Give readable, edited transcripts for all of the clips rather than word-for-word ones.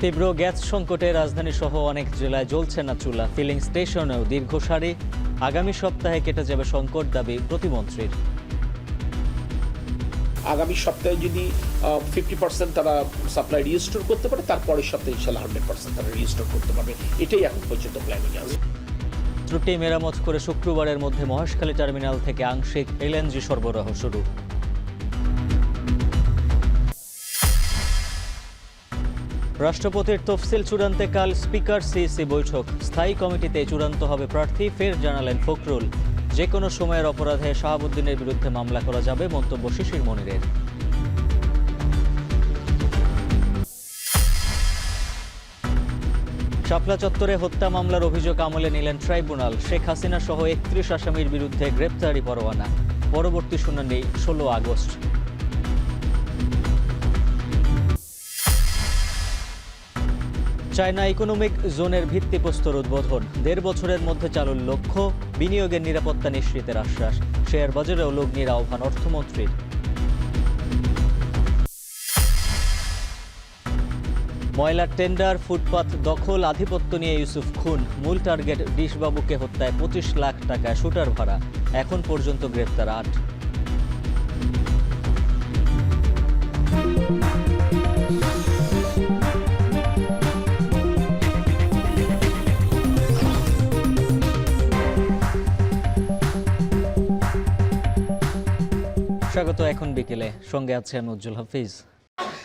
তীব্র গ্যাস সংকটে রাজধানী সহ অনেক জেলায় জ্বলছে না চুলা, ফিলিং স্টেশনেও দীর্ঘ সারি। আগামী সপ্তাহে কেটে যাবে সংকট, দাবি প্রতিমন্ত্রীর। আগামী সপ্তাহে যদি 50% তারা সাপ্লাই রিস্টোর করতে পারে, তারপরের সপ্তাহে ইনশাল্লাহ 100% তারা রিস্টোর করতে পারবে। এটাই এখন পর্যন্ত প্ল্যানিং আছে। ত্রুটি মেরামত করে শুক্রবারের মধ্যে মহেশখালী টার্মিনাল থেকে আংশিক এলএনজি সরবরাহ শুরু। রাষ্ট্রপতির তফসিল চূড়ান্তে কাল স্পিকার সিইসি বৈঠক। স্থায়ী কমিটিতে চূড়ান্ত হবে প্রার্থী, ফের জানালেন ফখরুল। যে কোনো সময়ের অপরাধে শাহাবুদ্দিনের বিরুদ্ধে মামলা করা যাবে, মন্তব্য শিশির মনিরের। শাপলা চত্বরে হত্যা মামলার অভিযোগ আমলে নিলেন ট্রাইব্যুনাল। শেখ হাসিনা সহ 31 আসামির বিরুদ্ধে গ্রেপ্তারি পরোয়ানা। পরবর্তী শুনানি 16 আগস্ট। চায়না ইকোনমিক জোনের ভিত্তিপ্রস্তর উদ্বোধন। 1.5 বছরের মধ্যে চালুর লক্ষ্য, বিনিয়োগের নিরাপত্তা নিশ্চিতের আশ্বাস। শেয়ার বাজারেও লগ্নির আহ্বান অর্থমন্ত্রীর। ময়লার টেন্ডার, ফুটপাত দখল, আধিপত্য নিয়ে ইউসুফ খুন। মূল টার্গেট ডিশবাবুকে হত্যায় 25 লাখ টাকা শুটার ভাড়া। এখন পর্যন্ত গ্রেপ্তার 8। স্বাগত। এখন বিকেলে, সঙ্গে আছে আমি উজ্জ্বল হাফিজ।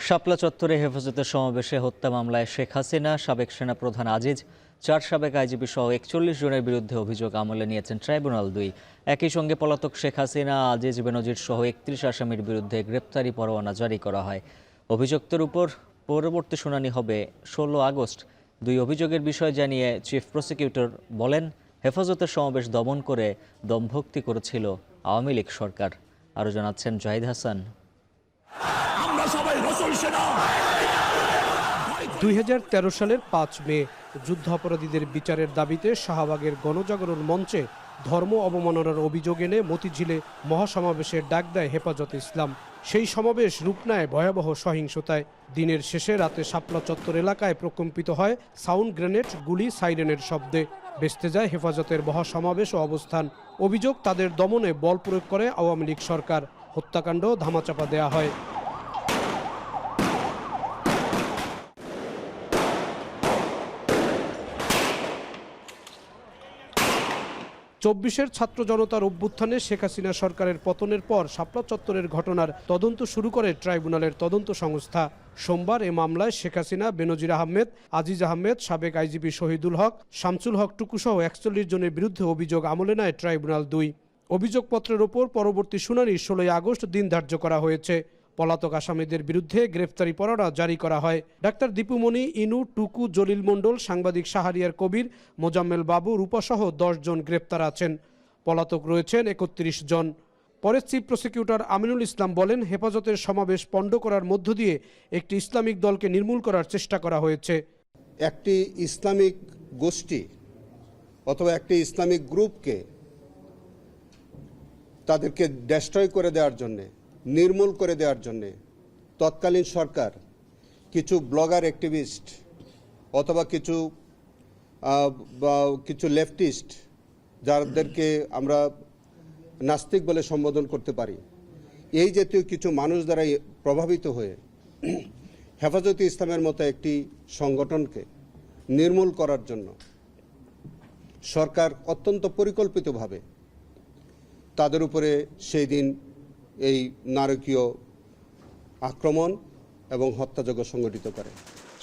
শাপলা চত্বরে হেফাজতের সমাবেশে হত্যা মামলায় শেখ হাসিনা, সাবেক সেনাপ্রধান আজিজ, 4 সাবেক আইজিপি সহ 41 জনের বিরুদ্ধে অভিযোগ আমলে নিয়েছেন ট্রাইব্যুনাল 2। একই সঙ্গে পলাতক শেখ হাসিনা, আজিজ, বেনজির সহ 31 আসামির বিরুদ্ধে গ্রেপ্তারি পরোয়ানা জারি করা হয়। অভিযুক্তের উপর পরবর্তী শুনানি হবে 16 আগস্ট। 2 অভিযোগের বিষয় জানিয়ে চিফ প্রসিকিউটর বলেন, হেফাজতের সমাবেশ দমন করে দমভক্তি করেছিল আওয়ামী লীগ সরকার। আরও জানাচ্ছেন জাহিদ হাসান। 2013 সালের 5 মে যুদ্ধাপরাধীদের বিচারের দাবিতে শাহবাগের গণজাগরণ মঞ্চে ধর্ম অবমাননার অভিযোগ এনে মতিঝিলে মহাসমাবেশের ডাক দেয় হেফাজতে ইসলাম। সেই সমাবেশ রূপ নেয় ভয়াবহ সহিংসতায়। দিনের শেষে রাতে শাপলা চত্বর এলাকায় প্রকম্পিত হয় সাউন্ড গ্রেনেড, গুলি, সাইরেনের শব্দে। ভেস্তে যায় হেফাজতের মহাসমাবেশ ও অবস্থান। অভিযোগ, তাদের দমনে বল প্রয়োগ করে আওয়ামী লীগ সরকার। হত্যাকাণ্ড ধামাচাপা দেয়া হয়। 24-এর ছাত্র জনতার অভ্যুত্থানে শেখ হাসিনা সরকারের পতনের পর শাপলা চত্বরের ঘটনার তদন্ত শুরু করে ট্রাইব্যুনালের তদন্ত সংস্থা। সোমবার এ মামলায় শেখ হাসিনা, বেনজির আহমেদ, আজিজ আহমেদ, সাবেক আইজিপি শহীদুল হক, শামসুল হক টুকুসহ 41 জনের বিরুদ্ধে অভিযোগ আমলে নেয় ট্রাইব্যুনাল 2। অভিযোগপত্রের ওপর পরবর্তী শুনানি 16 আগস্ট দিন ধার্য করা হয়েছে। পলাতক আসামিদের বিরুদ্ধে গ্রেফতারি পরোয়ানা জারি করা হয়। ডাক্তার দীপুমণি, ইনু, টুকু, জলিল মণ্ডল, সাংবাদিক শাহরিয়ার কবির, মোজাম্মেল বাবু, রূপাসহ 10 জন গ্রেপ্তার আছেন। পলাতক রয়েছেন 31 জন। পরে চিফ প্রসিকিউটর আমিনুল ইসলাম বলেন, হেফাজতের সমাবেশ পণ্ড করার মধ্য দিয়ে একটি ইসলামিক দলকে নির্মূল করার চেষ্টা করা হয়েছে। একটি ইসলামিক গোষ্ঠী অথবা একটি ইসলামিক গ্রুপকে তাদেরকে ডেস্ট্রয় করে দেওয়ার জন্যে, নির্মূল করে দেওয়ার জন্যে তৎকালীন সরকার কিছু ব্লগার অ্যাক্টিভিস্ট অথবা কিছু লেফটিস্ট, যাদেরকে আমরা নাস্তিক বলে সম্বোধন করতে পারি, এই জাতীয় কিছু মানুষ দ্বারা প্রভাবিত হয়ে হেফাজতে ইসলামের মতো একটি সংগঠনকে নির্মূল করার জন্য সরকার অত্যন্ত পরিকল্পিতভাবে তাদের উপরে সেই দিন এই নারকীয় আক্রমণ এবং হত্যাযজ্ঞ সংগঠিত করে।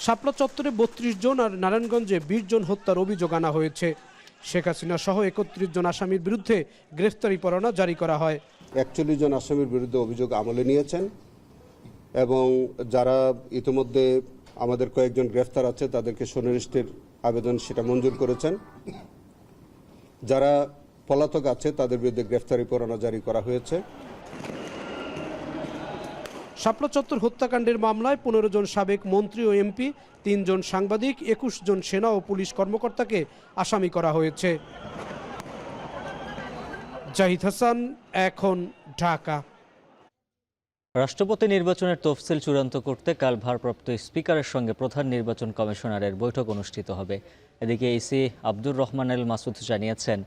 শাপলা চত্বরে 32 জন আর নারায়ণগঞ্জে 20 জন হত্যার অভিযোগ আনা হয়েছে। শেখ হাসিনা সহ 31 জন আসামির বিরুদ্ধে গ্রেফতারি পরোয়ানা জারি করা হয়। 41 জন আসামির বিরুদ্ধে অভিযোগ আমলে নিয়েছেন এবং যারা ইতিমধ্যে আমাদের কয়েকজন গ্রেফতার আছে তাদেরকে সুনির্দিষ্টের আবেদন সেটা মঞ্জুর করেছেন। যারা পলাতক আছে তাদের বিরুদ্ধে গ্রেফতারি পরোয়ানা জারি করা হয়েছে। শাপলা চত্বর হত্যাকাণ্ডের মামলায় 15 জন সাবেক মন্ত্রী ও এমপি, 3 জন সাংবাদিক, 21 জন সেনা ও পুলিশ কর্মকর্তাকে আসামি করা হয়েছে। জাহিদ হাসান, এখন, ঢাকা। রাষ্ট্রপতি নির্বাচনের তফসিল চূড়ান্ত করতে কাল ভারপ্রাপ্ত স্পিকারের সঙ্গে প্রধান নির্বাচন কমিশনারের বৈঠক অনুষ্ঠিত হবে। এদিকে ইসি আব্দুর রহমান আল মাসুদ জানিয়েছেন,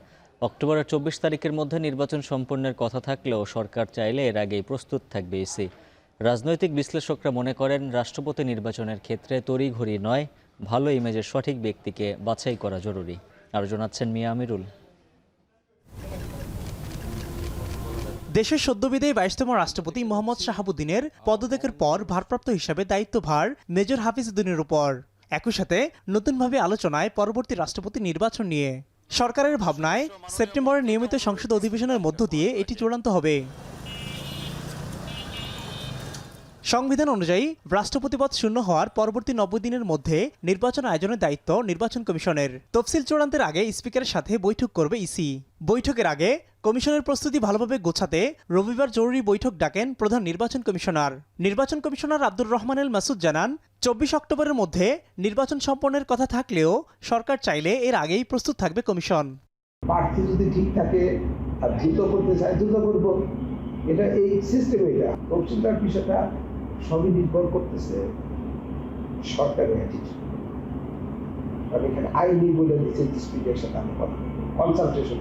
অক্টোবরের 24 তারিখের মধ্যে নির্বাচন সম্পন্নের কথা থাকলেও সরকার চাইলে এর আগেই প্রস্তুত থাকবে ইসি। রাজনৈতিক বিশ্লেষকরা মনে করেন, রাষ্ট্রপতি নির্বাচনের ক্ষেত্রে তড়িঘড়ি নয়, ভালো ইমেজের সঠিক ব্যক্তিকে বাছাই করা জরুরি। আরও জানাচ্ছেন মিয়া আমিরুল। দেশের সদ্যবিদায়ী 22তম রাষ্ট্রপতি মোহাম্মদ শাহাবুদ্দিনের পদত্যাগের পর ভারপ্রাপ্ত হিসাবে দায়িত্বভার মেজর হাফিজউদ্দিনের উপর। একই সাথে নতুনভাবে আলোচনায় পরবর্তী রাষ্ট্রপতি নির্বাচন নিয়ে সরকারের ভাবনায় সেপ্টেম্বরের নিয়মিত সংসদ অধিবেশনের মধ্য দিয়ে এটি চূড়ান্ত হবে। সংবিধান অনুযায়ী রাষ্ট্রপতি পদ শূন্য হওয়ার পরবর্তী 90 দিনের মধ্যে নির্বাচন আয়োজনের দায়িত্ব নির্বাচন কমিশনের। তফসিল চূড়ান্তের আগে স্পিকারের সাথে বৈঠক করবে ইসি। বৈঠকের আগে কমিশনের প্রস্তুতি ভালোভাবে গোছাতে রবিবার জরুরি বৈঠক ডাকেন প্রধান নির্বাচন কমিশনার। নির্বাচন কমিশনার আব্দুর রহমান আল মাসুদ জানান, 24 অক্টোবরের মধ্যে নির্বাচন সম্পন্নের কথা থাকলেও সরকার চাইলে এর আগেই প্রস্তুত থাকবে কমিশন। প্রার্থী যদি ঠিক থাকে আর দ্রুত করতে চায় দ্রুত করবো, এটা এই সিস্টেম। এটা তফসিলদার বিষয়টা সবই নির্ভর করতেছে সরকারের অ্যাটিটিউড। আমি এখানে আইনি বলে দিচ্ছি, স্পিকারের সাথে আমি কনসালটেশন,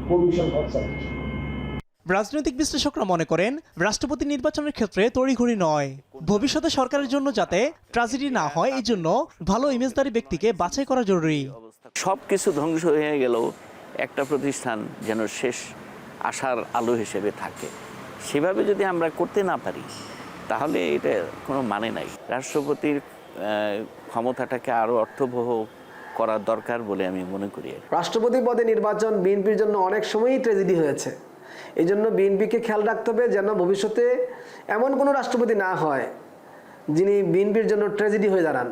কমিশন কনসালটেশন। রাজনৈতিক বিশ্লেষকরা মনে করেন, রাষ্ট্রপতি নির্বাচনের ক্ষেত্রে তড়িঘড়ি নয়, ভবিষ্যতে সরকারের জন্য যাতে ট্র্যাজেডি না হয় এই জন্য ভালো ইমেজদারি ব্যক্তিকে বাছাই করা জরুরি। সবকিছু ধ্বংস হয়ে গেলেও একটা প্রতিষ্ঠান যেন শেষ আশার আলো হিসেবে থাকে, সেভাবে যদি আমরা করতে না পারি তাহলে এটা কোনো মানে নাই। রাষ্ট্রপতির ক্ষমতাটাকে আরও অর্থবহ করার দরকার বলে আমি মনে করি। রাষ্ট্রপতি পদে নির্বাচন বিএনপির জন্য অনেক সময়ই ট্র্যাজেডি হয়েছে। এই জন্য বিএনপিকে খেয়াল রাখতে হবে যেন ভবিষ্যতে এমন কোনো রাষ্ট্রপতি না হয় যিনি বিএনপির জন্য ট্র্যাজেডি হয়ে দাঁড়ান।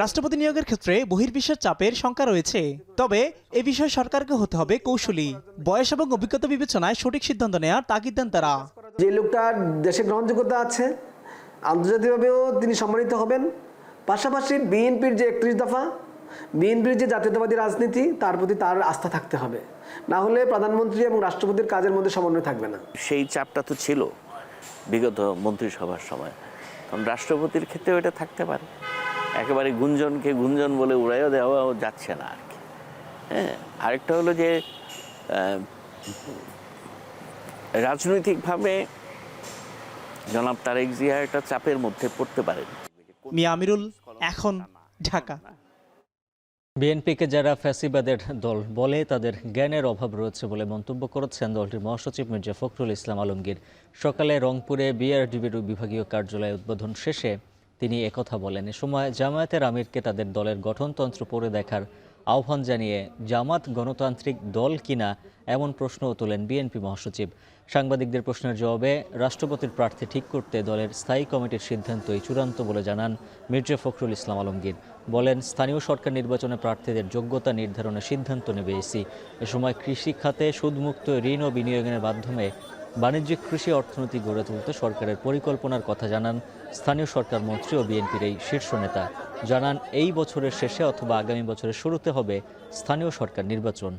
রাষ্ট্রপতি নিয়োগের ক্ষেত্রে বহির্বিশ্বের চাপের শঙ্কা রয়েছে, তবে এ বিষয়ে সরকারকে হতে হবে কৌশলী। বয়স এবং অভিজ্ঞতা বিবেচনায় সঠিক সিদ্ধান্ত নেওয়ার তাগিদ দেন তারা। যে লোকটার দেশে গ্রহণযোগ্যতা আছে, আন্তর্জাতিকভাবেও তিনি সম্মানিত হবেন, পাশাপাশি বিএনপির যে 31 দফা, বিএনপির যে জাতীয়তাবাদী রাজনীতি, তার প্রতি তার আস্থা থাকতে হবে। না হলে প্রধানমন্ত্রী এবং রাষ্ট্রপতির কাজের মধ্যে সমন্বয় থাকবে না। সেই চাপটা তো ছিল বিগত মন্ত্রিসভার সময়, কারণ রাষ্ট্রপতির ক্ষেত্রেও এটা থাকতে পারে। একেবারে গুঞ্জনকে গুঞ্জন বলে উড়াইও দেওয়াও যাচ্ছে না আর কি। হ্যাঁ, আরেকটা হলো যে রাজনৈতিকভাবে জনাব তারেক জিয়া একটা চাপের মধ্যে পড়তে পারেন। মিয়া আমিরুল, এখন, ঢাকা। বিএনপিকে যারা ফ্যাসিবাদের দল বলে তাদের জ্ঞানের অভাব রয়েছে বলে মন্তব্য করেছেন দলটির মহাসচিব মির্জা ফখরুল ইসলাম আলমগীর। সকালে রংপুরে বিআরডিবির বিভাগীয় কার্যালয় উদ্বোধন শেষে তিনি একথা বলেন। এ সময় জামায়াতের আমিরকে তাদের দলের গঠনতন্ত্র পড়ে দেখার আহ্বান জানিয়ে জামাত গণতান্ত্রিক দল কিনা এমন প্রশ্নও তোলেন বিএনপি মহাসচিব। সাংবাদিকদের প্রশ্নের জবাবে রাষ্ট্রপতির প্রার্থী ঠিক করতে দলের স্থায়ী কমিটির সিদ্ধান্তই চূড়ান্ত বলে জানান মির্জা ফখরুল ইসলাম আলমগীর। বলেন, স্থানীয় সরকার নির্বাচনে প্রার্থীদের যোগ্যতা নির্ধারণের সিদ্ধান্ত নেবে ইসি। এ সময় কৃষি খাতে সুদমুক্ত ঋণ ও বিনিয়োগের মাধ্যমে বাণিজ্যিক কৃষি অর্থনীতি গড়ে তুলতে সরকারের পরিকল্পনার কথা জানান স্থানীয় সরকার মন্ত্রী ও বিএনপির এই শীর্ষ নেতা। জানান, এই বছরের শেষে অথবা আগামী বছরের শুরুতে হবে স্থানীয় সরকার নির্বাচন।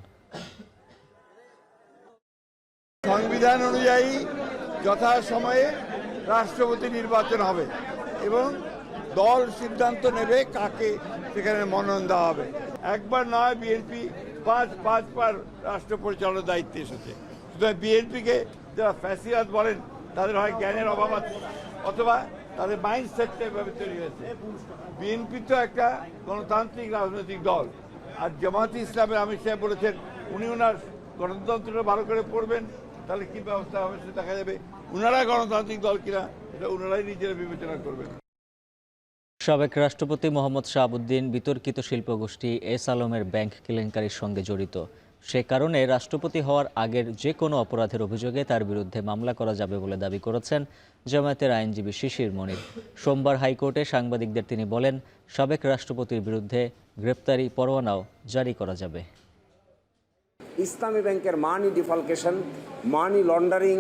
সংবিধান অনুযায়ী যথাসময়ে রাষ্ট্রপতি নির্বাচন হবে এবং দল সিদ্ধান্ত নেবে কাকে সেখানে মনোনয়ন দেওয়া হবে। একবার নয়, বিএনপি পাঁচবার রাষ্ট্র পরিচালনার দায়িত্বে এসেছে। সুতরাং বিএনপিকে যারা ফ্যাসিবাদ বলেন তাদের হয় জ্ঞানের অভাব আছে অথবা তাদের মাইন্ডসেটটা এভাবে তৈরি হয়েছে। বিএনপি তো একটা গণতান্ত্রিক রাজনৈতিক দল, আর জামায়াতে ইসলামের আমির সাহেব বলেছেন উনি ওনার গণতন্ত্রটা ভালো করে পড়বেন, তাহলে কি ব্যবস্থা হবে সেটা দেখা যাবে। ওনারা গণতান্ত্রিক দল কিনা এটা ওনারাই নিজেরা বিবেচনা করবেন। সাবেক রাষ্ট্রপতি মোহাম্মদ শাহাবুদ্দিন বিতর্কিত শিল্পগোষ্ঠী এস আলমের ব্যাংক কেলেঙ্কারির সঙ্গে জড়িত। সে কারণে রাষ্ট্রপতি হওয়ার আগের যে কোনো অপরাধের অভিযোগে তার বিরুদ্ধে মামলা করা যাবে বলে দাবি করেছেন জামায়াতের আইনজীবী শিশির মনির। সোমবার হাইকোর্টে সাংবাদিকদের তিনি বলেন, সাবেক রাষ্ট্রপতির বিরুদ্ধে গ্রেপ্তারি পরোয়ানাও জারি করা যাবে। ইসলামী ব্যাংকের মানি ডিফালকেশন, মানি লন্ডারিং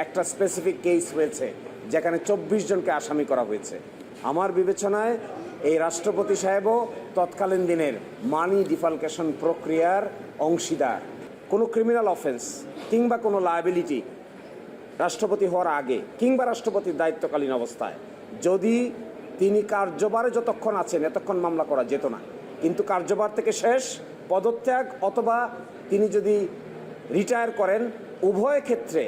একটা স্পেসিফিক কেস হয়েছে যেখানে 24 জনকে আসামি করা হয়েছে। আমার বিবেচনায় এই রাষ্ট্রপতি সাহেবও তৎকালীন দিনের মানি ডিফালকেশন প্রক্রিয়ার অংশীদার। কোনো ক্রিমিনাল অফেন্স কিংবা কোনো লায়াবিলিটি রাষ্ট্রপতি হওয়ার আগে কিংবা রাষ্ট্রপতির দায়িত্বকালীন অবস্থায় যদি তিনি কার্যভারে যতক্ষণ আছেন এতক্ষণ মামলা করা যেত না, কিন্তু কার্যভার থেকে শেষ পদত্যাগ অথবা তিনি যদি রিটায়ার করেন, উভয় ক্ষেত্রে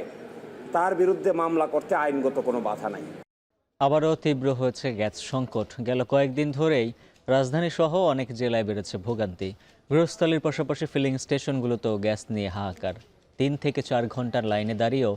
তার বিরুদ্ধে মামলা করতে আইনগত কোনো বাধা নাই। আবারও তীব্র হয়েছে গ্যাস সংকট। গেল কয়েকদিন ধরেই রাজধানী সহ অনেক জেলায় বেড়েছে ভোগান্তি। গৃহস্থলীর পাশাপাশি ফিলিং স্টেশনগুলোতেও গ্যাস নিয়ে হাহাকার। 3 থেকে 4 ঘন্টার লাইনে দাঁড়িয়েও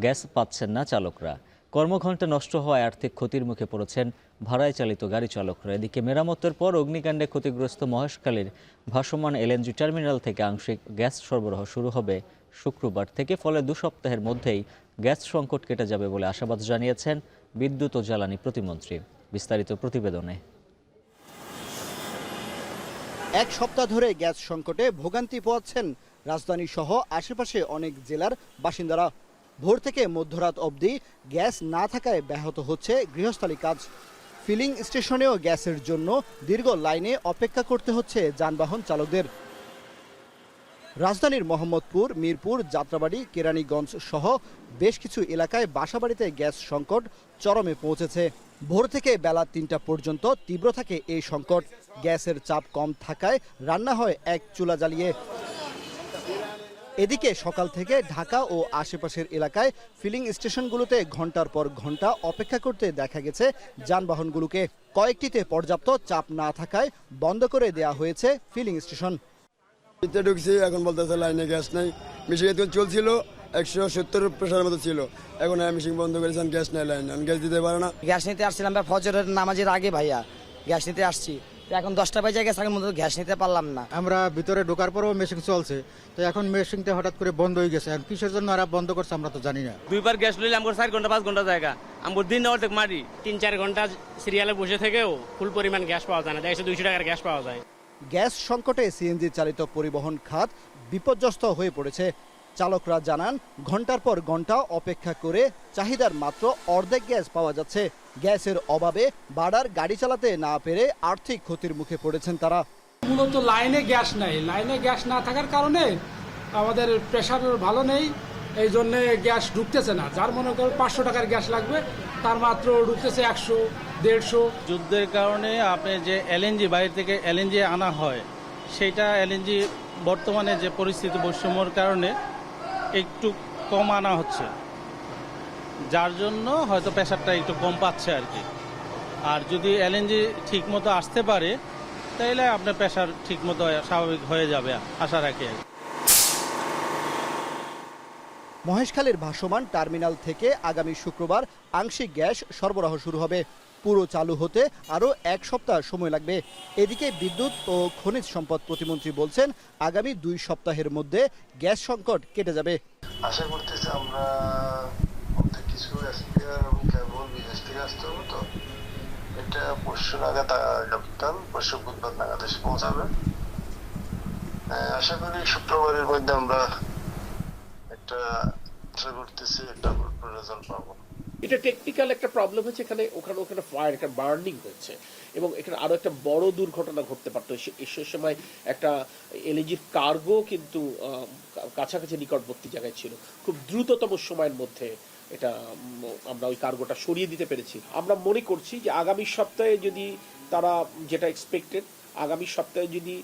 গ্যাস পাচ্ছেন না চালকরা। কর্মঘণ্টা নষ্ট হওয়ায় আর্থিক ক্ষতির মুখে পড়েছেন ভাড়ায় চালিত গাড়ি চালকরা। এদিকে মেরামতের পর অগ্নিকাণ্ডে ক্ষতিগ্রস্ত মহেশখালীর ভাসমান এলএনজি টার্মিনাল থেকে আংশিক গ্যাস সরবরাহ শুরু হবে শুক্রবার থেকে। ফলে 2 সপ্তাহের মধ্যেই গ্যাস সংকট কেটে যাবে বলে আশাবাদ জানিয়েছেন বিদ্যুৎ ও জ্বালানি প্রতিমন্ত্রী। বিস্তারিত প্রতিবেদনে। 1 সপ্তাহ ধরে গ্যাস সংকটে ভোগান্তি পোহাচ্ছেন রাজধানী সহ আশেপাশে অনেক জেলার বাসিন্দারা। ভোর থেকে মধ্যরাত অবধি গ্যাস না থাকায় ব্যাহত হচ্ছে গৃহস্থালী কাজ। ফিলিং স্টেশনেও গ্যাসের জন্য দীর্ঘ লাইনে অপেক্ষা করতে হচ্ছে যানবাহন চালকদের। রাজধানীর মোহাম্মদপুর, মিরপুর, যাত্রাবাড়ি, কেরানীগঞ্জ সহ বেশ কিছু এলাকায় বাসাবাড়িতে গ্যাস সংকট চরমে পৌঁছেছে। ভোর থেকে বেলা 3টা পর্যন্ত তীব্র থাকে এই সংকট। গ্যাসের চাপ কম থাকায় রান্না হয় এক চুলা জ্বালিয়ে। এদিকে সকাল থেকে ঢাকা ও আশেপাশের এলাকায় ফিলিং স্টেশনগুলোতে ঘন্টার পর ঘন্টা অপেক্ষা করতে দেখা গেছে যানবাহনগুলোকে। কয়েকটিতে পর্যাপ্ত চাপ না থাকায় বন্ধ করে দেওয়া হয়েছে ফিলিং স্টেশন। ঢুকছি, এখন বলতেছে লাইনে গ্যাস নাই। মেশিন চলছিল 170 প্রেসারের মতো ছিল, এখন মেশিন বন্ধ করেছেন, গ্যাস নাই, লাইন গ্যাস দিতে পারে না। গ্যাস নিতে আসছিলাম ফজরের নামাজের আগে ভাইয়া, গ্যাস নিতে আসছি, এখন 10টা বাজে গেছে, এখন মতো গ্যাস নিতে পারলাম না। আমরা ভিতরে ঢোকার পরও মেশিন চলছে, তো এখন মেশিনটা হঠাৎ করে বন্ধ হয়ে গেছে। আর কিসের জন্য আর বন্ধ করছে আমরা তো জানি না। 2বার গ্যাস লইলে আমার 4 ঘন্টা 5 ঘন্টা জায়গা, আমার দিন অর্ধেক মারি। 3-4 ঘন্টা সিরিয়ালে বসে থেকেও ফুল পরিমাণ গ্যাস পাওয়া যায় না, 150-200 টাকার গ্যাস পাওয়া যায়। গ্যাস সংকটে সিএনজি চালিত পরিবহন খাত বিপর্যস্ত হয়ে পড়েছে। চালকরা জানান, ঘন্টার পর ঘন্টা অপেক্ষা করে চাহিদার মাত্র অর্ধেক গ্যাস পাওয়া যাচ্ছে। গ্যাসের অভাবে বাড়ার গাড়ি চালাতে না পেরে আর্থিক ক্ষতির মুখে পড়েছেন তারা। মূলত লাইনে গ্যাস নাই, লাইনে গ্যাস না থাকার কারণে আমাদের প্রেশার ভালো নেই, এই জন্যে গ্যাস ঢুকতেছে না। যার মনে করেন 500 টাকার গ্যাস লাগবে, তার মাত্র ঢুকতেছে 100-150। যুদ্ধের কারণে আপনি যে এলএনজি বাইরে থেকে এলএনজি আনা হয়, সেটা এলএনজি বর্তমানে যে পরিস্থিতি বৈষম্যর কারণে একটু কম আনা হচ্ছে, যার জন্য হয়তো প্রেশারটা একটু কম পাচ্ছে আর কি। আর যদি এলএনজি ঠিক মতো আসতে পারে, তাইলে আপনার প্রেশার ঠিক মতো স্বাভাবিক হয়ে যাবে আশা রাখি। মহেশখালীর ভাসমান টার্মিনাল থেকে আগামী শুক্রবার আংশিক গ্যাস সরবরাহ শুরু হবে। পুরো চালু হতে আরও 1 সপ্তাহ সময় লাগবে। এদিকে বিদ্যুৎ ও খনিজ সম্পদ প্রতিমন্ত্রী বলছেন, আগামী 2 সপ্তাহের মধ্যে গ্যাস সংকট কেটে যাবে। আশা করতেছি আমরা কিছু এসপিআর এবং কেবল বিদেশ থেকে আসতে হবে, তো এটা পরশু নাগাদ পরশু বুধবার নাগাদ এসে পৌঁছাবে। আশা করি শুক্রবারের মধ্যে আমরা একটা রেজাল্ট পাবো। এটা টেকনিক্যাল একটা প্রবলেম হয়েছে, ওখানে ফায়ার, একটা বার্নিং হয়েছে, এবং এখানে আরো একটা বড় দুর্ঘটনা ঘটতে পারতো। সে সময় একটা এলএনজির কার্গো কিন্তু কাছাকাছি নিকটবর্তী জায়গায় ছিল। খুব দ্রুততম সময়ের মধ্যে এটা আমরা ওই কার্গোটা সরিয়ে দিতে পেরেছি। আমরা মনে করছি যে আগামী সপ্তাহে যদি তারা, যেটা এক্সপেক্টেড, আগামী সপ্তাহে যদি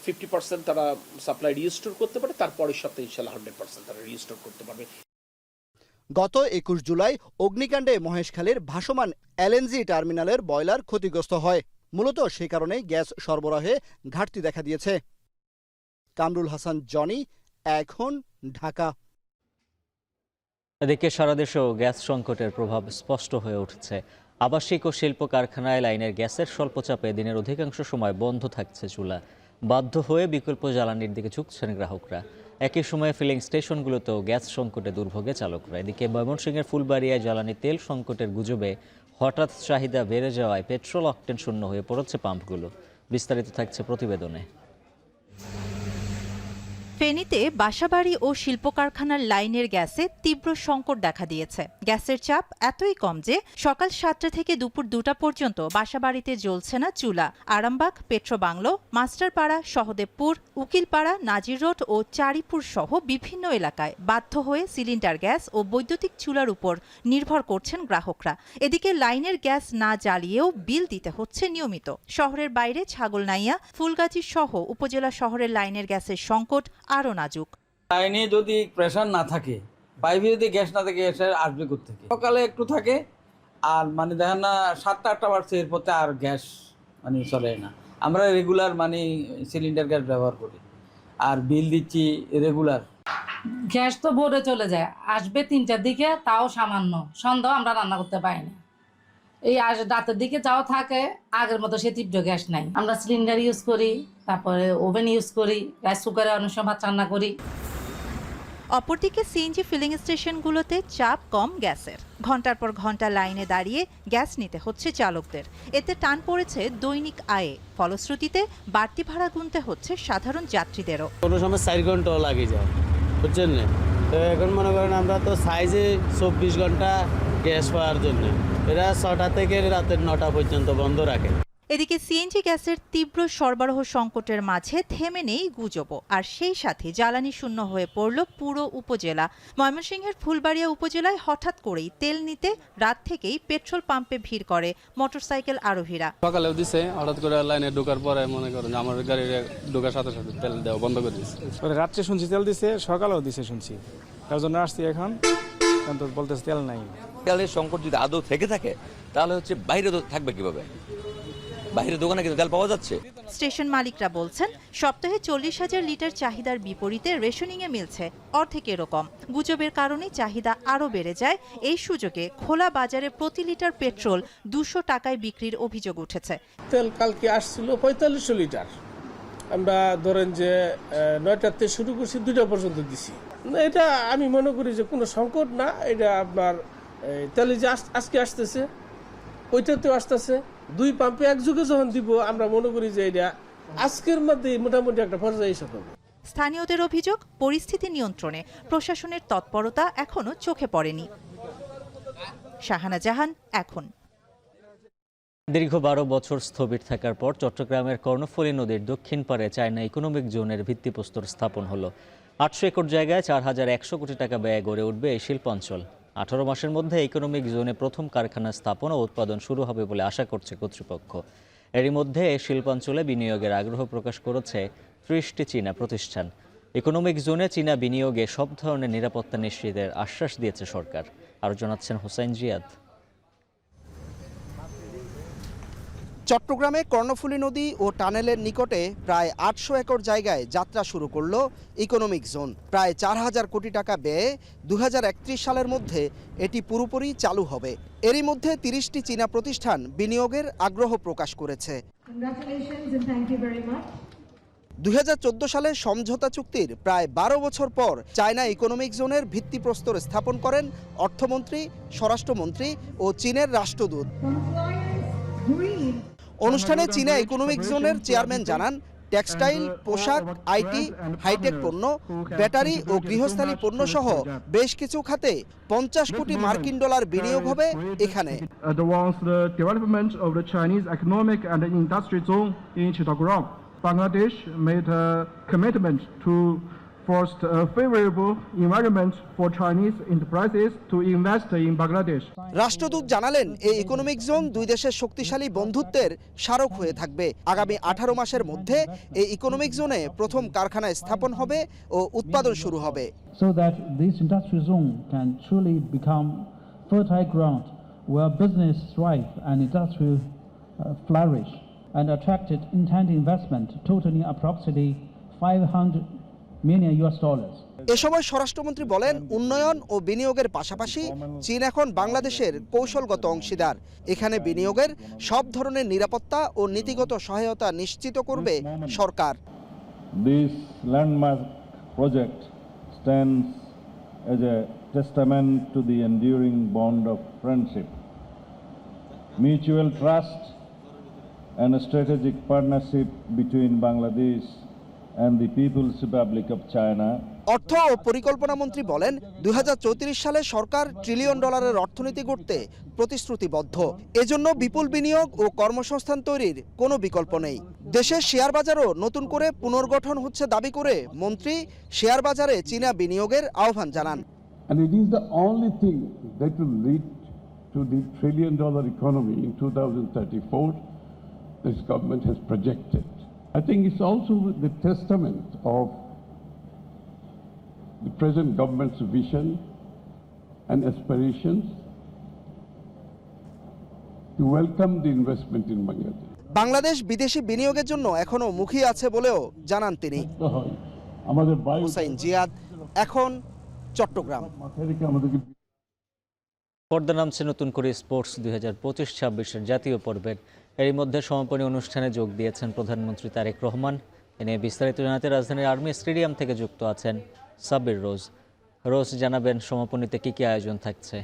50% তারা সাপ্লাই রিস্টোর করতে পারে, তারপরের সপ্তাহে ইনশাল্লাহ 100% তারা রিস্টোর করতে পারবে। গত 21 জুলাই অগ্নিকাণ্ডে মহেশখালীর ভাসমান এলএনজি টার্মিনালের বয়লার ক্ষতিগ্রস্ত হয়। মূলত সে কারণেই গ্যাস সরবরাহে ঘাটতি দেখা দিয়েছে। কামরুল হাসান, জনি, এখন, ঢাকা। এদিকে সারা দেশেও গ্যাস সংকটের প্রভাব স্পষ্ট হয়ে উঠছে। আবাসিক ও শিল্প কারখানায় লাইনের গ্যাসের স্বল্প চাপে দিনের অধিকাংশ সময় বন্ধ থাকছে চুলা। বাধ্য হয়ে বিকল্প জ্বালানির দিকে ঝুঁকছেন গ্রাহকরা। একই সময়ে ফিলিং স্টেশনগুলোতেও গ্যাস সংকটে দুর্ভোগে চালকরা। এদিকে ময়মনসিংহের ফুলবাড়িয়ায় জ্বালানি তেল সংকটের গুজবে হঠাৎ চাহিদা বেড়ে যাওয়ায় পেট্রোল অকটেন শূন্য হয়ে পড়েছে পাম্পগুলো। বিস্তারিত থাকছে প্রতিবেদনে। ফেনীতে বাসাবাড়ি ও শিল্প কারখানার লাইনের গ্যাসে তীব্র সংকট দেখা দিয়েছে। গ্যাসের চাপ এতই কম যে সকাল 7টা থেকে দুপুর 2টা পর্যন্ত বাসাবাড়িতে জ্বলছে না চুলা। আরামবাগ, পেট্রোবাংলো, মাস্টারপাড়া, সহদেবপুর, উকিলপাড়া, নাজির রোড ও চারিপুর সহ বিভিন্ন এলাকায় বাধ্য হয়ে সিলিন্ডার গ্যাস ও বৈদ্যুতিক চুলার উপর নির্ভর করছেন গ্রাহকরা। এদিকে লাইনের গ্যাস না জ্বালিয়েও বিল দিতে হচ্ছে নিয়মিত। শহরের বাইরে ছাগলনাইয়া, ফুলগাজী সহ উপজেলা শহরের লাইনের গ্যাসের সংকট আরো নাজুক। লাইনে যদি প্রেসার না থাকে, পাইপে যদি গ্যাস না থাকে, গ্যাস আসবে কোত্থেকে? সকালে একটু থাকে, আর দেখেন না 7টা-8টা বাড়ছে, এরপর আর গ্যাস চলে না। আমরা রেগুলার সিলিন্ডার গ্যাস ব্যবহার করি, আর বিল দিচ্ছি রেগুলার। গ্যাস তো ভোরে চলে যায়, আসবে 3টার দিকে, তাও সামান্য। সন্ধ্যা আমরা রান্না করতে পারি না। এই রাতের দিকে যাও থাকে, আগের মতো সে তীব্র গ্যাস নাই। আমরা সিলিন্ডার ইউজ করি, তারপরে ওভেন ইউজ করি, রাইস কুকারে অনেক সময় ভাত রান্না করি। অপরদিকে সিএনজি ফিলিং স্টেশনগুলোতে চাপ কম গ্যাসের। ঘন্টার পর ঘন্টা লাইনে দাঁড়িয়ে গ্যাস নিতে হচ্ছে চালকদের। এতে টান পড়েছে দৈনিক আয়ে। ফলশ্রুতিতে বাড়তি ভাড়া গুনতে হচ্ছে সাধারণ যাত্রীদেরও। কোনো সময় 4 ঘন্টাও লাগে যায়, বুঝছেন না? তো এখন মনে করেন আমরা তো সাইজে 24 ঘন্টা গ্যাস পাওয়ার জন্য এরা 6টা থেকে রাতের 9টা পর্যন্ত বন্ধ রাখে। এদিকে সিএনজি গ্যাসের তীব্র সরবরাহ সংকটের মাঝে থেমে নেই গুজবও। আর সেই সাথে জ্বালানি শূন্য হয়ে পড়ল পুরো উপজেলা। ময়মনসিংহের ফুলবাড়িয়া উপজেলায় হঠাৎ করেই তেল নিতে রাত থেকেই পেট্রোল পাম্পে ভিড় করে মোটরসাইকেল আরোহীরা। সকালেও দিছে, হঠাৎ করে লাইনে ঢোকার পরে মনে করেন আমার গাড়ির ঢোকার সাথে সাথে তেল দেওয়া বন্ধ করে দিচ্ছে। রাত্রে শুনছি তেল দিছে, সকালেও দিছে শুনছি, তার জন্য আসছি। এখন বলতেছে তেল নাই। তেলের সংকট যদি আদৌ থেকে থাকে, তাহলে বাইরে থাকবে কিভাবে? বাইরে দোকানে কিন্তু তেল পাওয়া যাচ্ছে। স্টেশন মালিকরা বলছেন, সপ্তাহে 40,000 লিটার চাহিদার বিপরীতে রেশনিংয়ে মিলছে অর্ধেকেরও কম। গুজবের কারণে চাহিদা আরও বেড়ে যায়। এই সুযোগে খোলা বাজারে প্রতি লিটার পেট্রোল 200 টাকায় বিক্রির অভিযোগ উঠেছে। তেল কালকে আসছিল 4500 লিটার, আমরা ধরেন যে 9টাতে শুরু করছি, 2টা পর্যন্ত দিছি। এটা আমি মনে করি যে কোনো সংকট না। এটা আপনার তেলে যে আজকে আসতেছে, ওইটাতেও আসতেছে, 2 পাম্পে একযোগে যখন দিব, আমরা মনে করি যে এটা আজকের মধ্যে মোটামুটি একটা পর্যায়ে এসে হবে। স্থানীয়দের অভিযোগ, পরিস্থিতি নিয়ন্ত্রণে প্রশাসনের তৎপরতা এখনো চোখে পড়েনি। শাহানা জাহান, এখন। দীর্ঘ 12 বছর স্থবির থাকার পর চট্টগ্রামের কর্ণফুলী নদীর দক্ষিণ পারে চায়না ইকোনমিক জোনের ভিত্তিপ্রস্তর স্থাপন হলো। 800 একর জায়গায় 4100 কোটি টাকা ব্যয়ে গড়ে উঠবে এই শিল্পাঞ্চল। 18 মাসের মধ্যে ইকোনমিক জোনে প্রথম কারখানা স্থাপন ও উৎপাদন শুরু হবে বলে আশা করছে কর্তৃপক্ষ। এরই মধ্যে এই শিল্পাঞ্চলে বিনিয়োগের আগ্রহ প্রকাশ করেছে 30টি চীনা প্রতিষ্ঠান। ইকোনমিক জোনে চীনা বিনিয়োগে সব ধরনের নিরাপত্তা নিশ্চিতের আশ্বাস দিয়েছে সরকার। আরও জানাচ্ছেন হোসাইন জিয়াদ। চট্টগ্রামে কর্ণফুলী নদী ও টানেলের নিকটে প্রায় 800 একর জায়গায় যাত্রা শুরু করল ইকোনমিক জোন। প্রায় 4000 কোটি টাকা ব্যয়ে 2031 সালের মধ্যে এটি পুরোপুরি চালু হবে। এরই মধ্যে 30টি চীনা প্রতিষ্ঠান বিনিয়োগের আগ্রহ প্রকাশ করেছে। 2014 সালে সমঝোতা চুক্তির প্রায় 12 বছর পর চায়না ইকোনমিক জোনের ভিত্তিপ্রস্তর স্থাপন করেন অর্থমন্ত্রী, স্বরাষ্ট্রমন্ত্রী ও চীনের রাষ্ট্রদূত। অনুষ্ঠানে চীনা ইকোনমিক জোনের চেয়ারম্যান জানান, টেক্সটাইল, পোশাক, আইটি, হাইটেক পণ্য, ব্যাটারি ও গৃহস্থালী পণ্য সহ বেশ কিছু খাতে 50 কোটি মার্কিন ডলার বিনিয়োগ হবে এখানে। Bangladesh made a commitment to foster a favorable environment for Chinese enterprises to invest in Bangladesh. রাষ্ট্রদূত জানালেন, এই ইকোনমিক জোন দুই দেশের শক্তিশালী বন্ধুত্বের স্মারক হয়ে থাকবে। আগামী 18 মাসের মধ্যে এই ইকোনমিক জোনে প্রথম কারখানা স্থাপন হবে ও উৎপাদন শুরু হবে। So that this industry zone can truly become fertile ground where business thrive and industry flourish and attracted intended investment totaling approximately $500 million. এ সময় স্বরাষ্ট্রমন্ত্রী বলেন, উন্নয়ন ও বিনিয়োগের পাশাপাশি চীন এখন বাংলাদেশের কৌশলগত অংশীদার। এখানে বিনিয়োগের সব ধরনের নিরাপত্তা ও নীতিগত সহায়তা নিশ্চিত করবে সরকার। This landmark project stands as a testament to the enduring bond of friendship, mutual trust and a strategic partnership between Bangladesh and the People's Republic of China. অর্থ ও পরিকল্পনা মন্ত্রী বলেন 2034 সালে সরকার $1 ট্রিলিয়ন অর্থনীতি গড়তে প্রতিশ্রুতিবদ্ধ। এজন্য বিপুল বিনিয়োগ ও কর্মসংস্থান তৈরির কোনো বিকল্প নেই। দেশের শেয়ার বাজারও নতুন করে পুনর্গঠন হচ্ছে দাবি করে মন্ত্রী শেয়ার বাজারে চীনা বিনিয়োগের আহ্বান জানান। And it is the only thing that will lead to the $1 trillion economy in 2034 this government has projected. I think it's also the testament of the present government's vision and aspirations to welcome the investment in Bangladesh. Bangladesh বিদেশি বিনিয়োগের জন্য এখনো মুখিয়ে আছে বলেও জানান তিনি। হুসাইন জিয়াদ, এখন চট্টগ্রাম। পর্দা নামছে নতুন করে স্পোর্টস 2025-26 জাতীয় পর্বের। এরই মধ্যে সমাপনী অনুষ্ঠানে যোগ দিয়েছেন প্রধানমন্ত্রী তারেক রহমান। এ নিয়ে বিস্তারিত জানাতে রাজধানীর আর্মি স্টেডিয়াম থেকে যুক্ত আছেন সাব্বির রোজ। রোজ, জানাবেন সমাপনীতে কি কি আয়োজন থাকছে?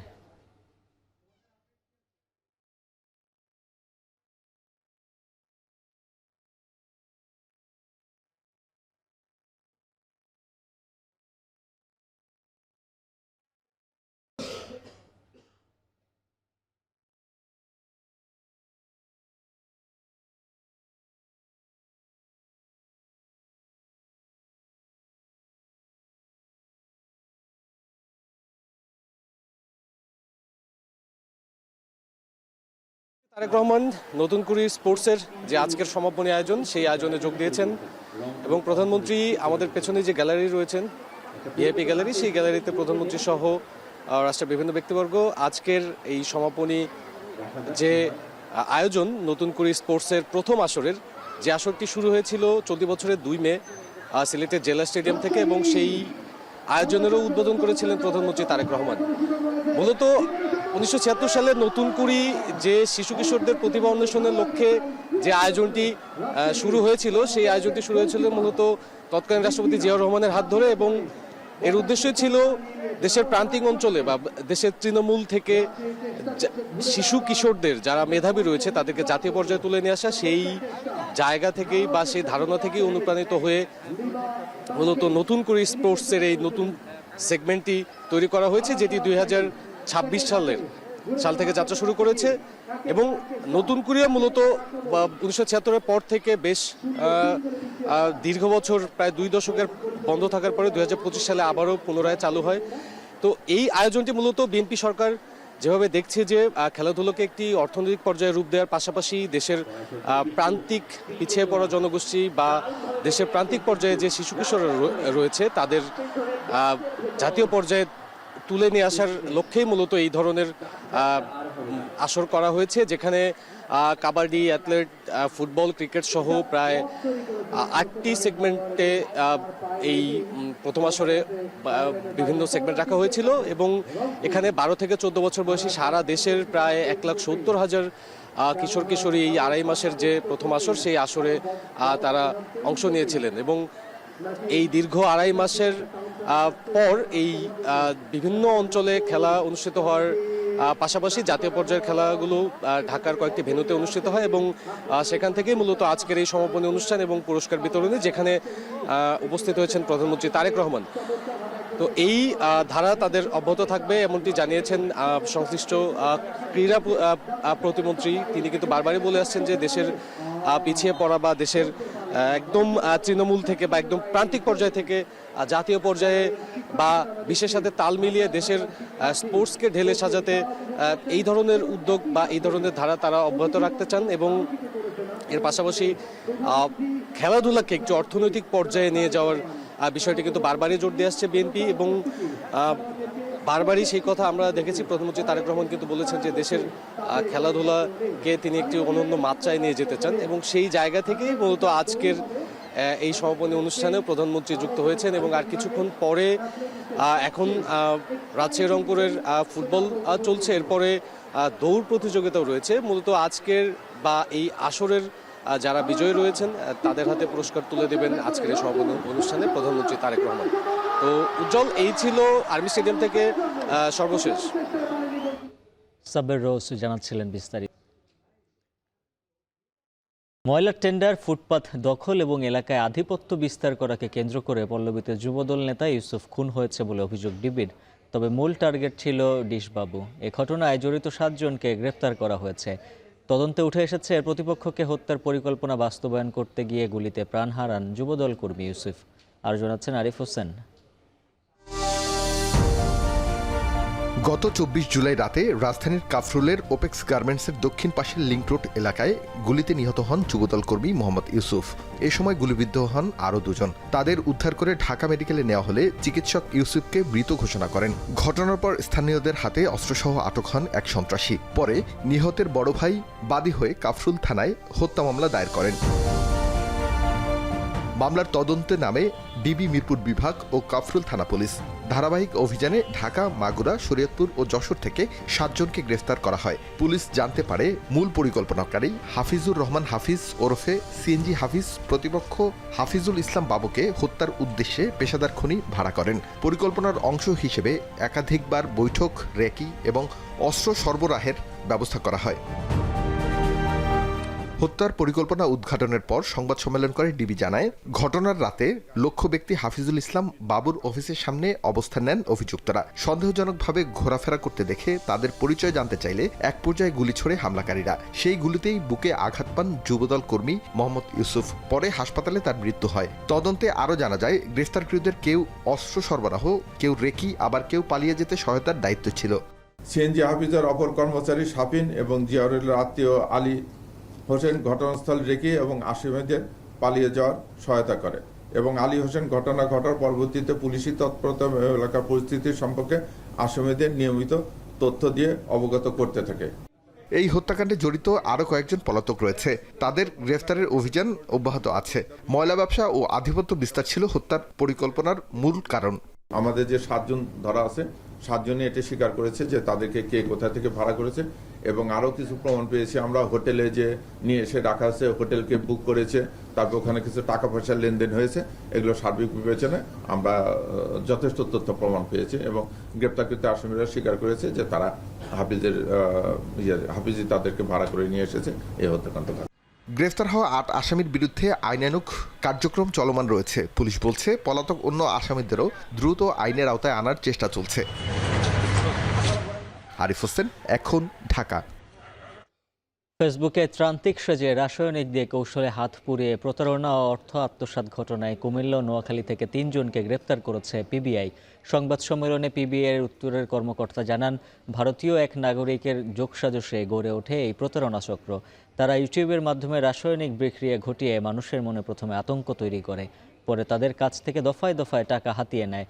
তারেক রহমান নতুন কুড়ি স্পোর্টসের যে আজকের সমাপনী আয়োজন, সেই আয়োজনে যোগ দিয়েছেন এবং প্রধানমন্ত্রী আমাদের পেছনে যে গ্যালারি রয়েছেন ভিআইপি গ্যালারি, সেই গ্যালারিতে প্রধানমন্ত্রী সহ রাষ্ট্রের বিভিন্ন ব্যক্তিবর্গ আজকের এই সমাপনী যে আয়োজন নতুন কুড়ি স্পোর্টসের প্রথম আসরের, যে আসরটি শুরু হয়েছিল চলতি বছরের 2 মে সিলেটের জেলা স্টেডিয়াম থেকে, এবং সেই আয়োজনেরও উদ্বোধন করেছিলেন প্রধানমন্ত্রী তারেক রহমান। মূলত 1976 সালের নতুন কুড়ি যে শিশু কিশোরদের প্রতিভা অন্বেষণের লক্ষ্যে যে আয়োজনটি শুরু হয়েছিল, সেই আয়োজনটি শুরু হয়েছিল মূলত তৎকালীন রাষ্ট্রপতি জিয়াউর রহমানের হাত ধরে, এবং এর উদ্দেশ্য ছিল দেশের প্রান্তিক অঞ্চলে বা দেশের তৃণমূল থেকে শিশু কিশোরদের যারা মেধাবী রয়েছে তাদেরকে জাতীয় পর্যায়ে তুলে নিয়ে আসা। সেই জায়গা থেকেই বা সেই ধারণা থেকেই অনুপ্রাণিত হয়ে মূলত নতুন করে স্পোর্টসের এই নতুন সেগমেন্টটি তৈরি করা হয়েছে, যেটি 2026 সাল থেকে যাত্রা শুরু করেছে। এবং নতুন কুড়িয়া মূলত 1976-এর পর থেকে বেশ দীর্ঘ বছর প্রায় 2 দশকের বন্ধ থাকার পরে 2025 সালে আবারও পুনরায় চালু হয়। তো এই আয়োজনটি মূলত বিএনপি সরকার যেভাবে দেখছে যে খেলাধুলোকে একটি অর্থনৈতিক পর্যায়ে রূপ দেওয়ার পাশাপাশি দেশের প্রান্তিক পিছিয়ে পড়া জনগোষ্ঠী বা দেশের প্রান্তিক পর্যায়ে যে শিশু কিশোররা রয়েছে তাদের জাতীয় পর্যায়ে তুলে নিয়ে আসার লক্ষ্যেই মূলত এই ধরনের আসর করা হয়েছে, যেখানে কাবাডি, অ্যাথলেট, ফুটবল, ক্রিকেট সহ প্রায় 8টি সেগমেন্টে এই প্রথম আসরে বিভিন্ন সেগমেন্ট রাখা হয়েছিল। এবং এখানে 12 থেকে 14 বছর বয়সী সারা দেশের প্রায় 1,70,000 কিশোর কিশোরী এই 2.5 মাসের যে প্রথম আসর, সেই আসরে তারা অংশ নিয়েছিলেন। এবং এই দীর্ঘ 2.5 মাসের পর এই বিভিন্ন অঞ্চলে খেলা অনুষ্ঠিত হওয়ার পাশাপাশি জাতীয় পর্যায়ের খেলাগুলো ঢাকার কয়েকটি ভেন্যুতে অনুষ্ঠিত হয়, এবং সেখান থেকেই মূলত আজকের এই সমাপনী অনুষ্ঠান এবং পুরস্কার বিতরণী, যেখানে উপস্থিত হয়েছেন প্রধানমন্ত্রী তারেক রহমান। তো এই ধারা তাদের অব্যাহত থাকবে এমনটি জানিয়েছেন সংশ্লিষ্ট ক্রীড়া প্রতিমন্ত্রী। তিনি কিন্তু বারবারই বলে আসছেন যে দেশের পিছিয়ে পড়া বা দেশের একদম তৃণমূল থেকে বা একদম প্রান্তিক পর্যায় থেকে জাতীয় পর্যায়ে বা বিশ্বের সাথে তাল মিলিয়ে দেশের স্পোর্টসকে ঢেলে সাজাতে এই ধরনের উদ্যোগ বা এই ধরনের ধারা তারা অব্যাহত রাখতে চান। এবং এর পাশাপাশি খেলাধুলাকে একটু অর্থনৈতিক পর্যায়ে নিয়ে যাওয়ার বিষয়টি কিন্তু বারবারই জোর দিয়ে আসছে বিএনপি, এবং বারবারই সেই কথা আমরা দেখেছি। প্রধানমন্ত্রী তারেক রহমান কিন্তু বলেছেন যে দেশের খেলাধুলাকে তিনি একটি অনন্য মাত্রায় নিয়ে যেতে চান, এবং সেই জায়গা থেকেই মূলত আজকের এই সমাপনী অনুষ্ঠানে প্রধানমন্ত্রী যুক্ত হয়েছেন। এবং আর কিছুক্ষণ পরে এখন রাজশাহী রংপুরের ফুটবল চলছে, এরপরে দৌড় প্রতিযোগিতাও রয়েছে। মূলত আজকের বা এই আসরের যারা বিজয়ী রয়েছেন তাদের হাতে পুরস্কার তুলে দেবেন আজকের এই সমাপনী অনুষ্ঠানে প্রধানমন্ত্রী তারেক রহমান। তো উজ্জ্বল, এই ছিল আর্মি স্টেডিয়াম থেকে সর্বশেষ। সাব্বির রোজ জানাচ্ছিলেন বিস্তারিত। ময়লার টেন্ডার, ফুটপাত দখল এবং এলাকায় আধিপত্য বিস্তার করাকে কেন্দ্র করে পল্লবীতে যুবদল নেতা ইউসুফ খুন হয়েছে বলে অভিযোগ ডিবির। তবে মূল টার্গেট ছিল ডিশবাবু। এ ঘটনায় জড়িত 7 জনকে গ্রেফতার করা হয়েছে। তদন্তে উঠে এসেছে প্রতিপক্ষকে হত্যার পরিকল্পনা বাস্তবায়ন করতে গিয়ে গুলিতে প্রাণ হারান যুবদল কর্মী ইউসুফ। আর জানাচ্ছেন আরিফ হোসেন। গত 24 জুলাই রাতে রাজধানীর কাফরুলের ওপেক্স গার্মেন্টসের দক্ষিণ পাশের লিংক রোড এলাকায় গুলিতে নিহত হন যুবদল কর্মী মোহাম্মদ ইউসুফ। এ সময় গুলিবিদ্ধ হন আরও 2 জন। তাদের উদ্ধার করে ঢাকা মেডিকেলে নেওয়া হলে চিকিৎসক ইউসুফকে মৃত ঘোষণা করেন। ঘটনার পর স্থানীয়দের হাতে অস্ত্রসহ আটক হন এক সন্ত্রাসী। পরে নিহতের বড় ভাই বাদী হয়ে কাফরুল থানায় হত্যা মামলা দায়ের করেন। মামলার তদন্তে নামে ডিবি মিরপুর বিভাগ ও কাফরুল থানা পুলিশ। ধারাবাহিক অভিযানে ঢাকা, মাগুরা, শরীয়তপুর ও যশোর থেকে 7 জনকে গ্রেফতার করা হয়। পুলিশ জানতে পারে মূল পরিকল্পনাকারী হাফিজুর রহমান হাফিজ ওরফে সিএনজি হাফিজ প্রতিপক্ষ হাফিজুল ইসলাম বাবুকে হত্যার উদ্দেশ্যে পেশাদার খনি ভাড়া করেন। পরিকল্পনার অংশ হিসেবে একাধিকবার বৈঠক, রেকি এবং অস্ত্র সরবরাহের ব্যবস্থা করা হয়। হত্যার পরিকল্পনা উদ্ঘাটনের পর সংবাদ সম্মেলন করে ডিবি জানায়, ঘটনার রাতে লক্ষ্য ব্যক্তি হাফিজুল ইসলাম বাবুর অফিসের সামনে অবস্থান নেন অভিযুক্তরা। সন্দেহজনকভাবে ঘোরাফেরা করতে দেখে তাদের পরিচয় জানতে চাইলে এক পর্যায়ে গুলি ছোড়ে হামলাকারীরা। সেই গুলিতেই বুকে আঘাত পান যুবদল কর্মী মোহাম্মদ ইউসুফ। পরে হাসপাতালে তার মৃত্যু হয়। তদন্তে আরও জানা যায়, গ্রেফতারকৃতদের কেউ অস্ত্র সরবরাহ, কেউ রেকি, আবার কেউ পালিয়ে যেতে সহায়তার দায়িত্ব ছিল। সিএনজি হাফিজের অপর কর্মচারী শাফিন এবং জিয়াউরের আত্মীয় আলী হোসেন ঘটনাস্থল রেখে এবং আসামিদের পালিয়ে যাওয়ার সহায়তা করে এবং আলী হোসেন ঘটনা ঘটার পরবর্তীতে পুলিশি তৎপরতা এলাকার পরিস্থিতি সম্পর্কে আসামিদের নিয়মিত তথ্য দিয়ে অবগত করতে থাকে। এই হত্যাকাণ্ডে জড়িত আরও কয়েকজন পলাতক রয়েছে। তাদের গ্রেফতারের অভিযান অব্যাহত আছে। ময়লা ব্যবসা ও আধিপত্য বিস্তার ছিল হত্যার পরিকল্পনার মূল কারণ। আমাদের যে 7 জন ধরা আছে, 7 জনই এটা স্বীকার করেছে যে তাদেরকে কে কোথা থেকে ভাড়া করেছে এবং আরও কিছু প্রমাণ পেয়েছি আমরা। হোটেলে যে নিয়ে এসে রাখা আছে, হোটেলকে বুক করেছে, তারপর ওখানে কিছু টাকা পয়সার লেনদেন হয়েছে। এগুলো সার্বিক বিবেচনায় আমরা যথেষ্ট তথ্য প্রমাণ পেয়েছি এবং গ্রেপ্তারকৃত আসামিরা স্বীকার করেছে যে তারা হাফিজি তাদেরকে ভাড়া করে নিয়ে এসেছে এই হত্যাকাণ্ড। গ্রেফতার হওয়া 8 আসামির বিরুদ্ধে আইনানুগ কার্যক্রম চলমান রয়েছে। পুলিশ বলছে, পলাতক অন্য আসামিদেরও দ্রুত আইনের আওতায় আনার চেষ্টা চলছে। আরিফ হোসেন, এখন, ঢাকা। ফেসবুকে ত্রান্তিক সেজে রাসায়নিক দিয়ে কৌশলে হাত পুড়িয়ে প্রতারণা ও অর্থ আত্মসাৎ ঘটনায় কুমিল্লা ও নোয়াখালী থেকে 3 জনকে গ্রেপ্তার করেছে পিবিআই। সংবাদ সম্মেলনে পিবিআইয়ের উত্তরের কর্মকর্তা জানান, ভারতীয় এক নাগরিকের যোগসাজশে গড়ে ওঠে এই প্রতারণা চক্র। তারা ইউটিউবের মাধ্যমে রাসায়নিক বিক্রিয়া ঘটিয়ে মানুষের মনে প্রথমে আতঙ্ক তৈরি করে, পরে তাদের কাছ থেকে দফায় দফায় টাকা হাতিয়ে নেয়।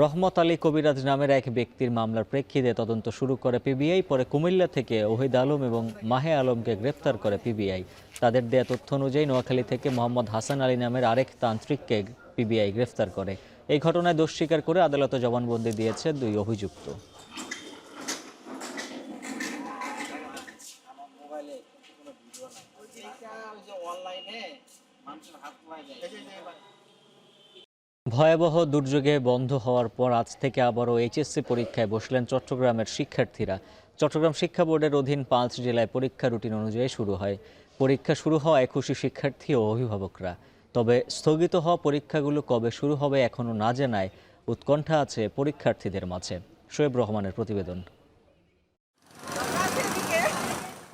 রহমত আলী কবিরাজ নামের এক ব্যক্তির মামলার প্রেক্ষিতে তদন্ত শুরু করে পিবিআই। পরে কুমিল্লা থেকে ওহিদ আলম এবং মাহে আলমকে গ্রেফতার করে পিবিআই। তাদের দেয়া তথ্য অনুযায়ী নোয়াখালী থেকে মোহাম্মদ হাসান আলী নামের আরেক তান্ত্রিককে পিবিআই গ্রেফতার করে। এই ঘটনায় দোষ স্বীকার করে আদালতে জবানবন্দি দিয়েছে 2 অভিযুক্ত। ভয়াবহ দুর্যোগে বন্ধ হওয়ার পর আজ থেকে আবারও এইচএসসি পরীক্ষায় বসলেন চট্টগ্রামের শিক্ষার্থীরা। চট্টগ্রাম শিক্ষা বোর্ডের অধীন 5 জেলায় পরীক্ষা রুটিন অনুযায়ী শুরু হয়। পরীক্ষা শুরু হওয়ায় খুশি শিক্ষার্থী ও অভিভাবকরা। তবে স্থগিত হওয়া পরীক্ষাগুলো কবে শুরু হবে এখনও না জানায় উৎকণ্ঠা আছে পরীক্ষার্থীদের মাঝে। শোয়েব রহমানের প্রতিবেদন।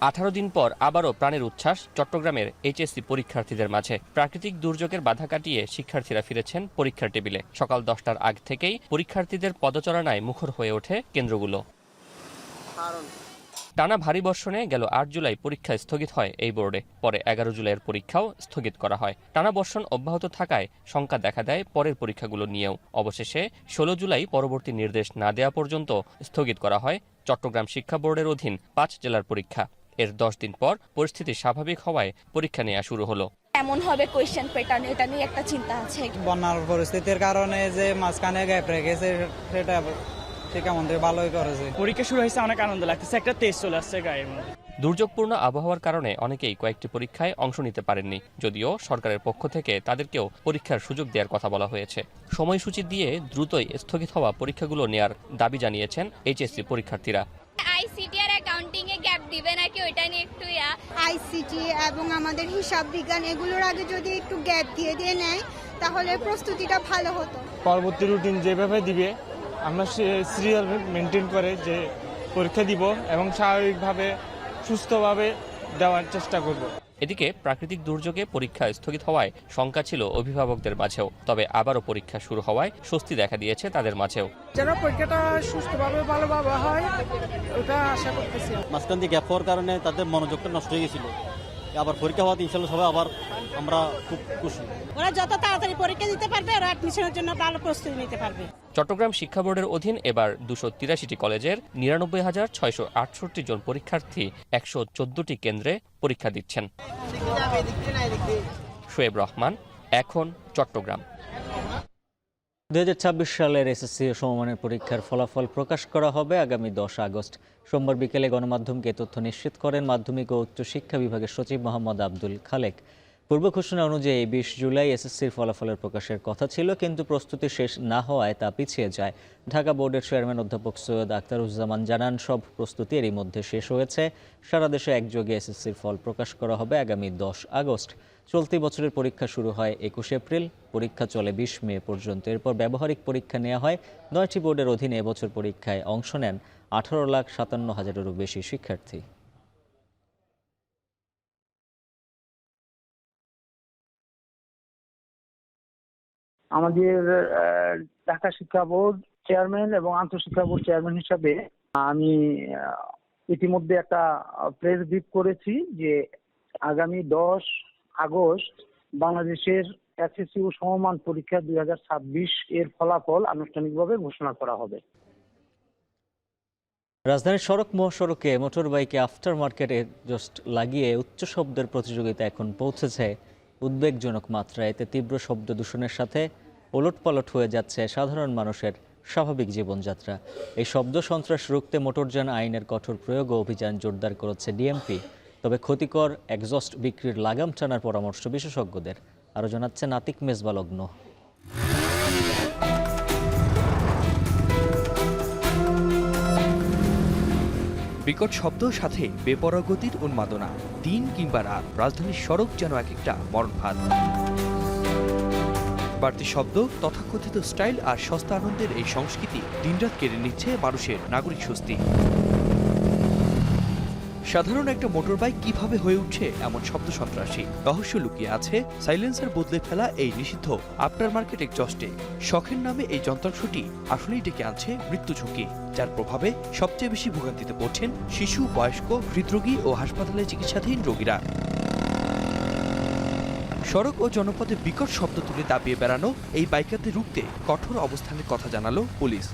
18 দিন পর আবারও প্রাণের উচ্ছ্বাস চট্টগ্রামের এইচএসসি পরীক্ষার্থীদের মাঝে। প্রাকৃতিক দুর্যোগের বাধা কাটিয়ে শিক্ষার্থীরা ফিরেছেন পরীক্ষার টেবিলে। সকাল 10টার আগ থেকেই পরীক্ষার্থীদের পদচারণায় মুখর হয়ে ওঠে কেন্দ্রগুলো। টানা ভারী বর্ষণে গেল 8 জুলাই পরীক্ষা স্থগিত হয় এই বোর্ডে। পরে 11 জুলাইয়ের পরীক্ষাও স্থগিত করা হয়। টানা বর্ষণ অব্যাহত থাকায় শঙ্কা দেখা দেয় পরের পরীক্ষাগুলো নিয়েও। অবশেষে 16 জুলাই পরবর্তী নির্দেশ না দেওয়া পর্যন্ত স্থগিত করা হয় চট্টগ্রাম শিক্ষা বোর্ডের অধীন 5 জেলার পরীক্ষা। এর 10 দিন পর পরিস্থিতি স্বাভাবিক হওয়ায় পরীক্ষা নেওয়া শুরু হলো। এমন হবে কোয়েশ্চেন প্যাটার্ন, এটা নিয়ে একটা চিন্তা আছে। বন্যার পরিস্থিতির কারণে যে মাঝখানে গ্যাপ রেখেছে সেটা ঠিক আমাদের ভালোই করেছে। পরীক্ষা শুরু হয়েছে, অনেক আনন্দ লাগতেছে, একটা তেজ চলে আসছে গায়ের মধ্যে। দুর্যোগপূর্ণ আবহাওয়ার কারণে অনেকেই কয়েকটি পরীক্ষায় অংশ নিতে পারেননি, যদিও সরকারের পক্ষ থেকে তাদেরকেও পরীক্ষার সুযোগ দেওয়ার কথা বলা হয়েছে। সময়সূচি দিয়ে দ্রুতই স্থগিত হওয়া পরীক্ষাগুলো নেয়ার দাবি জানিয়েছেন এইচএসসি পরীক্ষার্থীরা। আইসিটি আর অ্যাকাউন্টিং এ গ্যাপ দিবে নাকি ওইটা নিয়ে একটু আইসিটি এবং আমাদের হিসাব বিজ্ঞান এগুলোর আগে যদি একটু গ্যাপ দিয়ে নেয় তাহলে প্রস্তুতিটা ভালো হতো। পরবর্তী রুটিন যেভাবে দিবে আমরা সিরিয়াল মেনটেন করে যে পরীক্ষা দিব এবং স্বাভাবিকভাবে সুস্থভাবে দেওয়ার চেষ্টা করব। এদিকে প্রাকৃতিক দুর্যোগে পরীক্ষা স্থগিত হওয়ায় শঙ্কা ছিল অভিভাবকদের মাঝেও, তবে আবারও পরীক্ষা শুরু হওয়ায় স্বস্তি দেখা দিয়েছে তাদের মাঝেও। যেন পরীক্ষাটা সুস্থভাবে ভালোভাবে হয় ওটা আশা করতেছি। মাঝখান দিয়ে গ্যাপ হওয়ার কারণে তাদের মনোযোগটা নষ্ট হয়ে গেছিল, আবার পরীক্ষা হওয়াতে ইনশাল্লাহ সবাই আবার আমরা খুব খুশি। ওরা যত তাড়াতাড়ি পরীক্ষা দিতে পারবে ওরা অ্যাডমিশনের জন্য ভালো প্রস্তুতি নিতে পারবে। চট্টগ্রাম শিক্ষা বোর্ডের অধীন এবার 283টি কলেজের 99,668 জন পরীক্ষার্থী 114টি কেন্দ্রে পরীক্ষা দিচ্ছেন। শোয়েব রহমান, এখন চট্টগ্রাম। 2026 সালের এসএসসি সমমানের পরীক্ষার ফলাফল প্রকাশ করা হবে আগামী 10 আগস্ট। সোমবার বিকেলে গণমাধ্যমকে তথ্য নিশ্চিত করেন মাধ্যমিক ও উচ্চ শিক্ষা বিভাগের সচিব মোহাম্মদ আব্দুল খালেক। পূর্ব ঘোষণা অনুযায়ী 20 জুলাই এসএসসির ফলাফলের প্রকাশের কথা ছিল, কিন্তু প্রস্তুতি শেষ না হওয়ায় তা পিছিয়ে যায়। ঢাকা বোর্ডের চেয়ারম্যান অধ্যাপক সৈয়দ আখতারুজ্জামান জানান, সব প্রস্তুতি এরই মধ্যে শেষ হয়েছে। সারা দেশে একযোগে এসএসসির ফল প্রকাশ করা হবে আগামী 10 আগস্ট। চলতি বছরের পরীক্ষা শুরু হয় 21 এপ্রিল, পরীক্ষা চলে 20 মে পর্যন্ত। এরপর ব্যবহারিক পরীক্ষা নেওয়া হয়। 9টি বোর্ডের অধীনে এবছর পরীক্ষায় অংশ নেন 18,57,000-এরও বেশি শিক্ষার্থী। আমাদের ঢাকা শিক্ষা বোর্ড চেয়ারম্যান এবং আন্তঃশিক্ষা বোর্ড চেয়ারম্যান হিসাবে আমি ইতিমধ্যে একটা প্রেস ব্রিফ করেছি যে আগামী 10 আগস্ট বাংলাদেশের এসএসসি ও সমমান পরীক্ষা 2026 এর ফলাফল আনুষ্ঠানিকভাবে ঘোষণা করা হবে। রাজধানীর সড়ক মহাসড়কে মোটর বাইকে আফটার মার্কেট এক্সস্ট লাগিয়ে উচ্চ শব্দের প্রতিযোগিতা এখন পৌঁছেছে উদ্বেগজনক মাত্রায়। এতে তীব্র শব্দ দূষণের সাথে ওলটপালট হয়ে যাচ্ছে সাধারণ মানুষের স্বাভাবিক জীবনযাত্রা। এই শব্দ সন্ত্রাস রুখতে মোটরযান আইনের কঠোর প্রয়োগ ও অভিযান জোরদার করেছে ডিএমপি। তবে ক্ষতিকর এক্সস্ট বিক্রির লাগাম টানার পরামর্শ বিশেষজ্ঞদের। আরও জানাচ্ছেন আতিক মেজবা লগ্ন। বিকট শব্দ সাথে বেপরোয়া গতির উন্মাদনা, দিন কিংবা রাত রাজধানীর সড়ক যেন এক একটা মরণফাঁদ। বাড়তি শব্দ, তথাকথিত স্টাইল আর সস্তা আনন্দের এই সংস্কৃতি দিনরাত কেড়ে নিচ্ছে মানুষের নাগরিক স্বস্তি। সাধারণ একটা মোটরবাইক কিভাবে হয়ে উঠছে এমন শব্দ সন্ত্রাসী? রহস্য লুকিয়ে আছে সাইলেন্সার বদলে ফেলা এই নিষিদ্ধ আফটার মার্কেট এক্সস্টে। শখের নামে এই যন্ত্রাংশটি আসলেই ডেকে আনছে মৃত্যু ঝুঁকি, যার প্রভাবে সবচেয়ে বেশি ভোগান্তিতে পড়ছেন শিশু, বয়স্ক, হৃদরোগী ও হাসপাতালে চিকিৎসাধীন রোগীরা। সড়ক ও জনপথে বিকট শব্দ তুলে দাবিয়ে বেড়ানো এই বাইকারদের রুখতে কঠোর অবস্থানের কথা জানালো পুলিশ।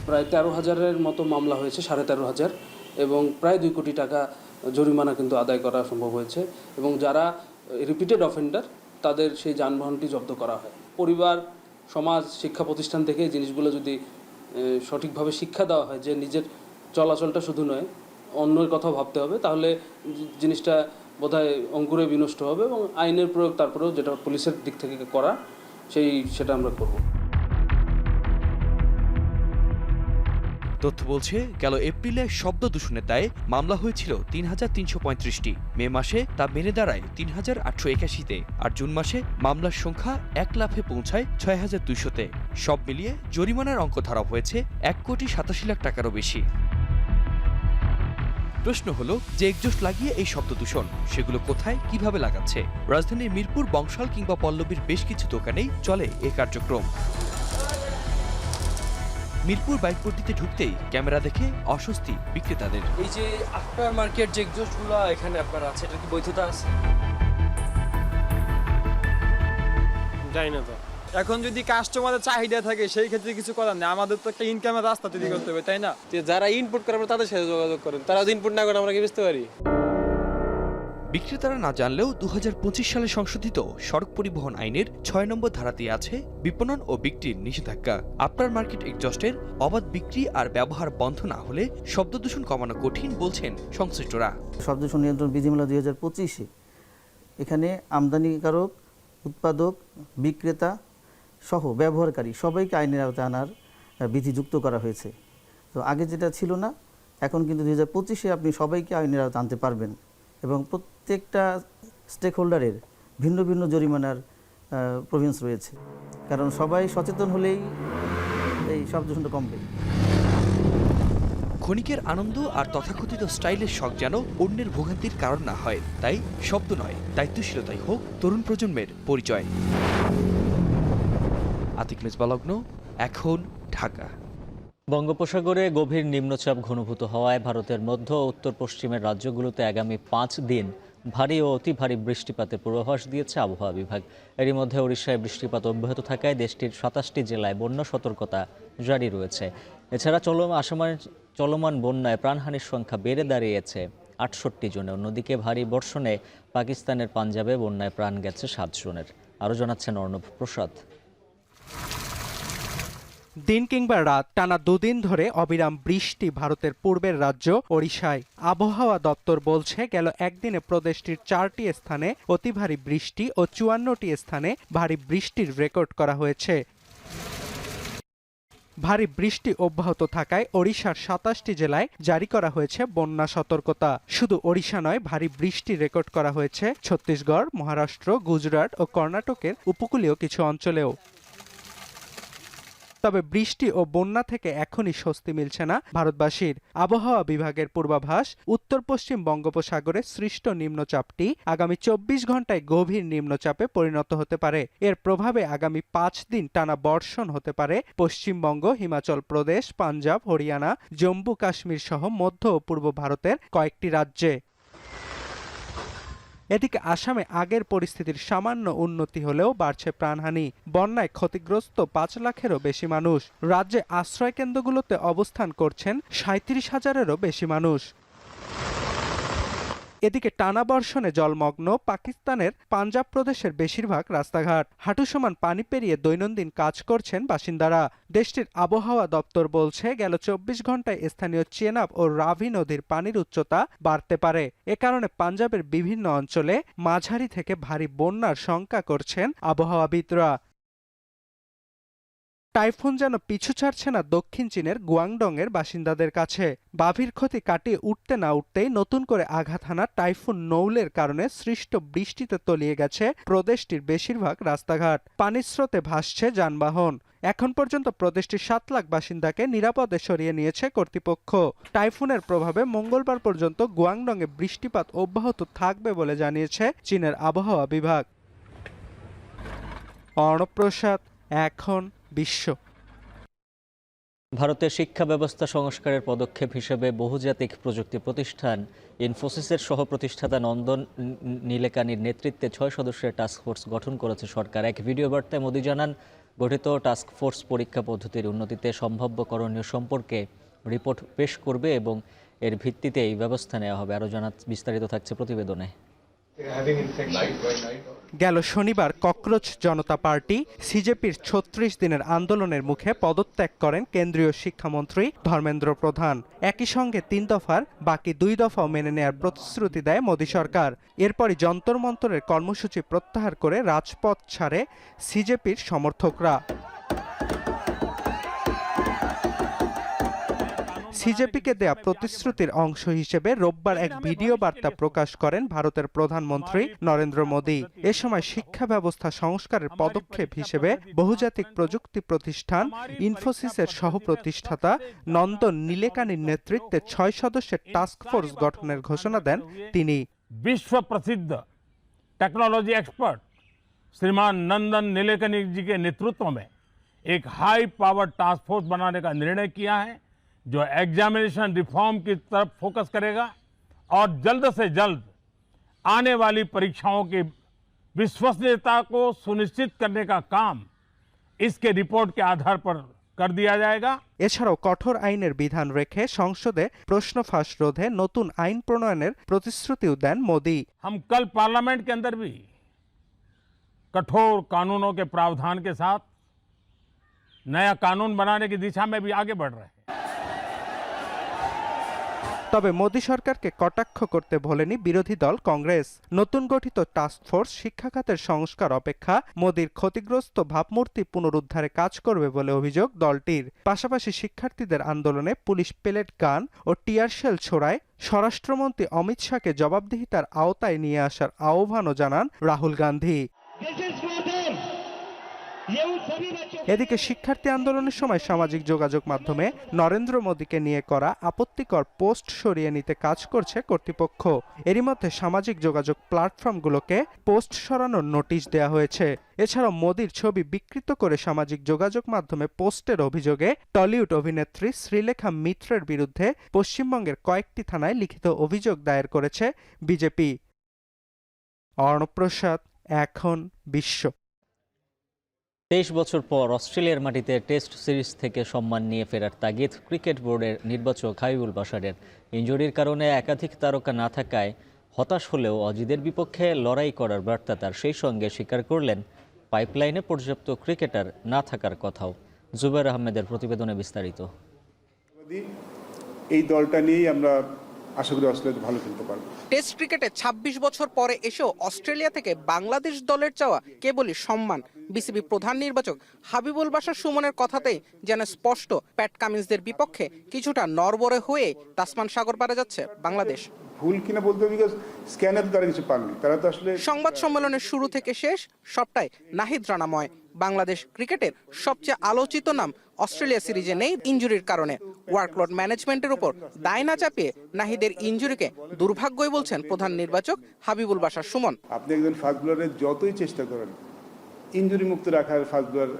প্রায় 13,000-এর মতো মামলা হয়েছে, 13,500, এবং প্রায় 2 কোটি টাকা জরিমানা কিন্তু আদায় করা সম্ভব হয়েছে। এবং যারা রিপিটেড অফেন্ডার তাদের সেই যানবাহনটি জব্দ করা হয়। পরিবার, সমাজ, শিক্ষা প্রতিষ্ঠান থেকে এই জিনিসগুলো যদি সঠিকভাবে শিক্ষা দেওয়া হয় যে নিজের চলাচলটা শুধু নয় অন্যের কথাও ভাবতে হবে, তাহলে জিনিসটা বোধহয় অঙ্কুরে বিনষ্ট হবে। এবং আইনের প্রয়োগ তারপরেও যেটা পুলিশের দিক থেকে করা সেটা আমরা করব। তথ্য বলছে, গেল এপ্রিলে শব্দ দূষণের দায়ে মামলা হয়েছিল 3,335টি। মে মাসে তা বেড়ে দাঁড়ায় 3,881-তে, আর জুন মাসে মামলার সংখ্যা 1 লাফে পৌঁছায় 6,200-তে। সব মিলিয়ে জরিমানার অঙ্ক ধরা হয়েছে 1,87,00,000 টাকারও বেশি। প্রশ্ন হলো, যে এক্সস্ট লাগিয়ে এই শব্দ দূষণ, সেগুলো কোথায়, কিভাবে লাগাচ্ছে? রাজধানীর মিরপুর, বংশাল কিংবা পল্লবীর বেশ কিছু দোকানেই চলে এই কার্যক্রম। মিরপুর বাইকপট্টিতে ঢুকতেই ক্যামেরা দেখে অস্বস্তি বিক্রেতাদের। এই যে আফটার মার্কেট যে এক্সস্টগুলো এখানে আপনার আছে, এটা কি বৈধতা আছে? জানি না তো। এখন যদি কাস্টমারের চাহিদা থাকে সেই ক্ষেত্রে কিছু করার নেই, আমাদের তো একটা ইনকামের রাস্তা তৈরি করতে হবে, তাই না? যারা ইনপুট করে তাদের সাথে যোগাযোগ করেন, তারা যদি ইনপুট না করেন আমরা কি বুঝতে পারি? বিক্রেতারা না জানলেও 2025 সালে সংশোধিত সড়ক পরিবহন আইনের 6 নম্বর ধারাতে আছে বিপণন ও বিক্রির নিষেধাজ্ঞা। আফটার মার্কেট এক্সস্টের অবাধ বিক্রি আর ব্যবহার বন্ধ না হলে শব্দ দূষণ কমানো কঠিন বলছেন সংশ্লিষ্টরা। শব্দ দূষণ নিয়ন্ত্রণ বিধিমালা 2025-এ এখানে আমদানিকারক, উৎপাদক, বিক্রেতা সহ ব্যবহারকারী সবাইকে আইনের আওতায় আনার বিধি যুক্ত করা হয়েছে। তো আগে যেটা ছিল না, এখন কিন্তু 2025-এ আপনি সবাইকে আইনের আওতায় আনতে পারবেন এবং প্রত্যেকটা স্টেক হোল্ডারের ভিন্ন ভিন্ন জরিমানার প্রভিন্স রয়েছে, কারণ সবাই সচেতন হলেই এই শব্দ দূষণটা কমবে। ক্ষণিকের আনন্দ আর তথাকথিত স্টাইলের শখ যেন অন্যের ভোগান্তির কারণ না হয়, তাই শব্দ নয়, দায়িত্বশীলতাই হোক তরুণ প্রজন্মের পরিচয়। আতিক মেজবালগ্ন, এখন, ঢাকা। বঙ্গোপসাগরে গভীর নিম্নচাপ ঘনীভূত হওয়ায় ভারতের মধ্য ও উত্তর পশ্চিমের রাজ্যগুলোতে আগামী 5 দিন ভারী ও অতি ভারী বৃষ্টিপাতের পূর্বাভাস দিয়েছে আবহাওয়া বিভাগ। এরই মধ্যে ওড়িশায় বৃষ্টিপাত অব্যাহত থাকায় দেশটির 27টি জেলায় বন্যা সতর্কতা জারি রয়েছে। এছাড়া চলমান বন্যায় প্রাণহানির সংখ্যা বেড়ে দাঁড়িয়েছে 68 জনে। অন্যদিকে ভারী বর্ষণে পাকিস্তানের পাঞ্জাবে বন্যায় প্রাণ গেছে 7 জনের। আরও জানাচ্ছেন অর্ণব প্রসাদ। দিন কিংবা রাত টানা 2 দিন ধরে অবিরাম বৃষ্টি ভারতের পূর্বের রাজ্য ওড়িশায়। আবহাওয়া দপ্তর বলছে গেল একদিনে প্রদেশটির 4টি স্থানে অতি ভারী বৃষ্টি ও 54টি স্থানে ভারী বৃষ্টির রেকর্ড করা হয়েছে। ভারী বৃষ্টি অব্যাহত থাকায় ওড়িশার 27টি জেলায় জারি করা হয়েছে বন্যা সতর্কতা। শুধু ওড়িশা নয়, ভারী বৃষ্টি রেকর্ড করা হয়েছে ছত্তিশগড়, মহারাষ্ট্র, গুজরাট ও কর্ণাটকের উপকূলীয় কিছু অঞ্চলেও। তবে বৃষ্টি ও বন্যা থেকে এখনই স্বস্তি মিলছে না ভারতবাসীর। আবহাওয়া বিভাগের পূর্বাভাস, উত্তর পশ্চিম বঙ্গোপসাগরে সৃষ্ট নিম্নচাপটি আগামী 24 ঘন্টায় গভীর নিম্নচাপে পরিণত হতে পারে। এর প্রভাবে আগামী 5 দিন টানা বর্ষণ হতে পারে পশ্চিমবঙ্গ, হিমাচল প্রদেশ, পাঞ্জাব, হরিয়ানা, জম্মু কাশ্মীর সহ মধ্য ও পূর্ব ভারতের কয়েকটি রাজ্যে। এদিকে আসামে আগের পরিস্থিতির সামান্য উন্নতি হলেও বাড়ছে প্রাণহানি। বন্যায় ক্ষতিগ্রস্ত 5 লাখেরও বেশি মানুষ। রাজ্যে আশ্রয় কেন্দ্রগুলোতে অবস্থান করছেন 37,000-এরও বেশি মানুষ। এদিকে টানা বর্ষণে জলমগ্ন পাকিস্তানের পাঞ্জাব প্রদেশের বেশিরভাগ রাস্তাঘাট। হাঁটু সমান পানি পেরিয়ে দৈনন্দিন কাজ করছেন বাসিন্দারা। দেশটির আবহাওয়া দপ্তর বলছে গেল 24 ঘন্টায় স্থানীয় চেনাব ও রাভি নদীর পানির উচ্চতা বাড়তে পারে। এ কারণে পাঞ্জাবের বিভিন্ন অঞ্চলে মাঝারি থেকে ভারী বন্যার শঙ্কা করছেন আবহাওয়াবিদরা। টাইফুন যেন পিছু ছাড়ছে না দক্ষিণ চীনের গুয়াংডং-এর বাসিন্দাদের কাছে। বাভির ক্ষতি কাটিয়ে উঠতে না উঠতেই নতুন করে আঘাত হানা টাইফুন নৌলের কারণে সৃষ্ট বৃষ্টিতে তলিয়ে গেছে প্রদেশটির বেশিরভাগ রাস্তাঘাট। পানির স্রোতে ভাসছে যানবাহন। এখন পর্যন্ত প্রদেশটির 7 লাখ বাসিন্দাকে নিরাপদে সরিয়ে নিয়েছে কর্তৃপক্ষ। টাইফুনের প্রভাবে মঙ্গলবার পর্যন্ত গুয়াংডং-এ বৃষ্টিপাত অব্যাহত থাকবে বলে জানিয়েছে চীনের আবহাওয়া বিভাগ। অর্ণব প্রসাদ, এখন, বিশ্ব। ভারতের শিক্ষা ব্যবস্থা সংস্কারের পদক্ষেপ হিসেবে বহুজাতিক প্রযুক্তি প্রতিষ্ঠান ইনফোসিসের সহ প্রতিষ্ঠাতা নন্দন নীলেকানির নেতৃত্বে 6 সদস্যের টাস্কফোর্স গঠন করেছে সরকার। এক ভিডিও বার্তায় মোদি জানান, গঠিত টাস্কফোর্স পরীক্ষা পদ্ধতির উন্নতিতে সম্ভাব্য করণীয় সম্পর্কে রিপোর্ট পেশ করবে এবং এর ভিত্তিতে এই ব্যবস্থা নেওয়া হবে। আরও বিস্তারিত থাকছে প্রতিবেদনে। গেল শনিবার ককরোচ জনতা পার্টি সিজেপির 36 দিনের আন্দোলনের মুখে পদত্যাগ করেন কেন্দ্রীয় শিক্ষামন্ত্রী ধর্মেন্দ্র প্রধান। একই সঙ্গে 3 দফার বাকি 2 দফাও মেনে নেয়ার প্রতিশ্রুতি দেয় মোদী সরকার। এরপরই যন্তর মন্তরের কর্মসূচি প্রত্যাহার করে রাজপথ ছাড়ে সিজেপির সমর্থকরা। সিজেপিকে দেয়া প্রতিশ্রুতির অংশ হিসেবে রোববার এক ভিডিও বার্তা প্রকাশ করেন ভারতের প্রধানমন্ত্রী নরেন্দ্র মোদী। এ সময় শিক্ষা ব্যবস্থা সংস্কারের পদক্ষেপ হিসেবে বহুজাতিক প্রযুক্তি প্রতিষ্ঠান ইনফোসিসের সহ প্রতিষ্ঠাতা নন্দন নীলেকানির নেতৃত্বে 6 সদস্যের টাস্কফোর্স গঠনের ঘোষণা দেন তিনি। विश्व प्रसिद्ध टेक्नोलॉजी एक्सपर्ट श्रीमान नंदन नीलेकनी जी के नेतृत्व में एक हाई पावर टास्क फोर्स बनाने का निर्णय किया है, जो एग्जामिनेशन रिफॉर्म की तरफ फोकस करेगा और जल्द से जल्द आने वाली परीक्षाओं की विश्वसनीयता को सुनिश्चित करने का काम इसके रिपोर्ट के आधार पर कर दिया जाएगा। এছাড়াও কঠোর আইনের বিধান রেখে সংসদে প্রশ্ন ফাঁস রোধে নতুন আইন প্রণয়নের প্রতিশ্রুতিও দেন মোদী। हम कल पार्लियामेंट के अंदर भी कठोर कानूनों के प्रावधान के साथ नया कानून बनाने की दिशा में भी आगे बढ़ रहे हैं। তবে মোদী সরকারকে কটাক্ষ করতে ভোলেনি বিরোধী দল কংগ্রেস। নতুন গঠিত টাস্কফোর্স শিক্ষা খাতের সংস্কার অপেক্ষা মোদীর ক্ষতিগ্রস্ত ভাবমূর্তি পুনরুদ্ধারে কাজ করবে বলে অভিযোগ দলটির। পাশাপাশি শিক্ষার্থীদের আন্দোলনে পুলিশ পেলেট গান ও টিয়ারশেল ছোড়ায় স্বরাষ্ট্রমন্ত্রী অমিত শাহকে জবাবদিহিতার আওতায় নিয়ে আসার আহ্বানও জানান রাহুল গান্ধী। এদিকে শিক্ষার্থী আন্দোলনের সময় সামাজিক যোগাযোগ মাধ্যমে নরেন্দ্র মোদীকে নিয়ে করা আপত্তিকর পোস্ট সরিয়ে নিতে কাজ করছে কর্তৃপক্ষ। এরই মধ্যে সামাজিক যোগাযোগ প্ল্যাটফর্মগুলোকে পোস্ট সরানোর নোটিশ দেওয়া হয়েছে। এছাড়াও মোদীর ছবি বিকৃত করে সামাজিক যোগাযোগ মাধ্যমে পোস্টের অভিযোগে টলিউড অভিনেত্রী শ্রীলেখা মিত্রের বিরুদ্ধে পশ্চিমবঙ্গের কয়েকটি থানায় লিখিত অভিযোগ দায়ের করেছে বিজেপি। অর্ণব প্রসাদ, এখন বিশ্ব। 23 বছর পর অস্ট্রেলিয়ার মাটিতে টেস্ট সিরিজ থেকে সম্মান নিয়ে ফেরার তাগিদ ক্রিকেট বোর্ডের নির্বাচক হাবিবুল বাশারের। ইনজুরির কারণে একাধিক তারকা না থাকায় হতাশ হলেও অজিদের বিপক্ষে লড়াই করার বার্তা তার। সেই সঙ্গে স্বীকার করলেন পাইপলাইনে পর্যাপ্ত ক্রিকেটার না থাকার কথাও। জুবাইর আহমেদের প্রতিবেদনে বিস্তারিত। এই দলটা নিয়েই আমরা আশা করি অস্ট্রেলিয়া ভালো খেলতে পারবে। টেস্ট ক্রিকেটে 26 বছর পরে এসেও অস্ট্রেলিয়া থেকে বাংলাদেশ দলের চাওয়া কেবলই সম্মান। বিসিবি প্রধান নির্বাচক হাবিবুল বাশার সুমনের কথাতেই যেন স্পষ্ট প্যাট কামিন্সদের বিপক্ষে কিছুটা নড়বড়ে হয়ে তাসমান সাগর পারে যাচ্ছে বাংলাদেশ। ভুল কিনা বলতে বিকজ স্ক্যানার তারা কিছু পাননি, তারা তো আসলে। সংবাদ সম্মেলনের শুরু থেকে শেষ সবটাই নাহিদ রানাময়। বাংলাদেশ ক্রিকেটের সবচেয়ে আলোচিত নাম অস্ট্রেলিয়া সিরিজে নেই ইনজুরির কারণে। ওয়ার্কলোড ম্যানেজমেন্টের উপর দায় না চাপিয়ে নাহিদের ইনজুরিকে দুর্ভাগ্যই বলছেন প্রধান নির্বাচক হাবিবুল বাশার সুমন। আপনি একজন ফাস্ট বোলারের যতই চেষ্টা করেন ইনজুরি মুক্ত রাখার, ফাস্ট বোলার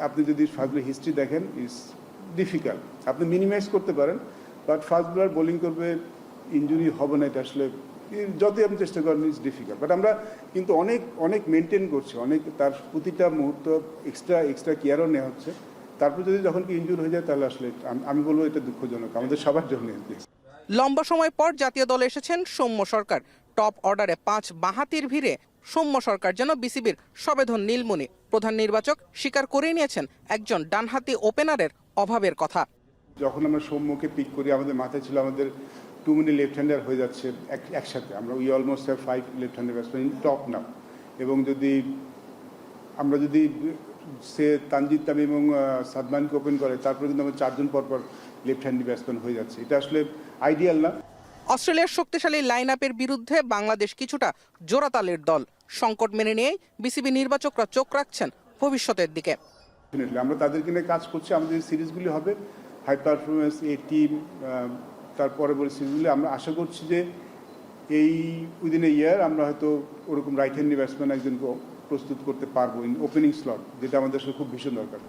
আপনি যদি ফাস্ট বোলার হিস্ট্রি দেখেন ইজ ডিফিকাল্ট। আপনি মিনিমাইজ করতে পারেন, বাট ফাস্ট বোলার বোলিং করবে ইনজুরি হবে না, এটা আসলে যতই আপনি চেষ্টা করেন ইজ ডিফিকাল্ট। বাট আমরা কিন্তু অনেক মেনটেন করছি, অনেক তার প্রতিটা মুহূর্ত এক্সট্রা কেয়ারও নেওয়া হচ্ছে। তারপর যদি যখন কি ইনজুর হয়ে যায় তাহলে আসলে আমি বলবো এটা দুঃখজনক আমাদের সবার জন্য। লম্বা সময় পর জাতীয় দলে এসেছেন সৌম্য সরকার। টপ অর্ডারে 5 বাঁহাতির ভিড়ে সৌম্য সরকার যেন বিসিবির সবেধন নীলমণি। প্রধান নির্বাচক স্বীকার করে নিয়েছেন একজন ডানহাতি ওপেনারের অভাবের কথা। যখন আমরা সৌম্যকে পিক করি আমাদের মাথায় ছিল আমাদের টু মেনি লেফট হ্যান্ডার হয়ে যাচ্ছে একসাথে। আমরা we almost have 5 left hander batsman in top now. এবং আমরা যদি সে তানজিদ তামিম এবং সাদমানকে ওপেন করে তারপরে কিন্তু আমরা 4 জন পরপর লেফট হ্যান্ডি ব্যাটসম্যান হয়ে যাচ্ছে। এটা আসলে আইডিয়াল না। অস্ট্রেলিয়ার শক্তিশালী লাইন আপের বিরুদ্ধে বাংলাদেশ কিছুটা জোড়াতালের দল। সংকট মেনে নিয়েই বিসিবি নির্বাচকরা চোখ রাখছেন ভবিষ্যতের দিকে। আমরা তাদেরকে নিয়ে কাজ করছি। আমাদের সিরিজগুলি হবে হাই পারফরমেন্স এ টিম, তারপরে বলে সিরিজগুলি আমরা আশা করছি যে এই উইদিন এ ইয়ার আমরা হয়তো ওরকম রাইট হ্যান্ডি ব্যাটসম্যান একজনকে প্রস্তুত করতে পারবো ইন ওপেনিং স্লট, যেটা আমাদের খুব ভীষণ দরকার।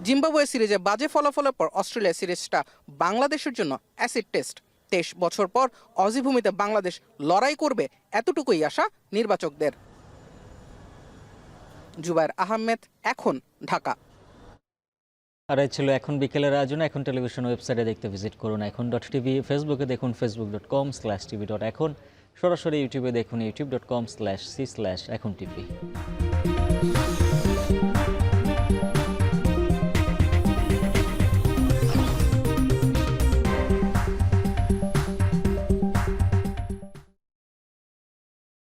জিম্বাবুয়ে সিরিজে বাজে ফলাফলের পর অস্ট্রেলিয়া সিরিজটা বাংলাদেশের জন্য অ্যাসিড টেস্ট। 23 বছর পর অজি ভূমিতে বাংলাদেশ লড়াই করবে এতটুকুই আশা নির্বাচকদের। জুবাইর আহমেদ, এখন, ঢাকা। আর এই ছিল এখন বিকেলের আয়োজন। এখন টেলিভিশন ওয়েবসাইটে দেখতে ভিজিট করুন এখন.tv, ফেসবুকে দেখুন facebook.com/tv.এখন, সরাসরি ইউটিউবে দেখুন youtube.com/c/echontv।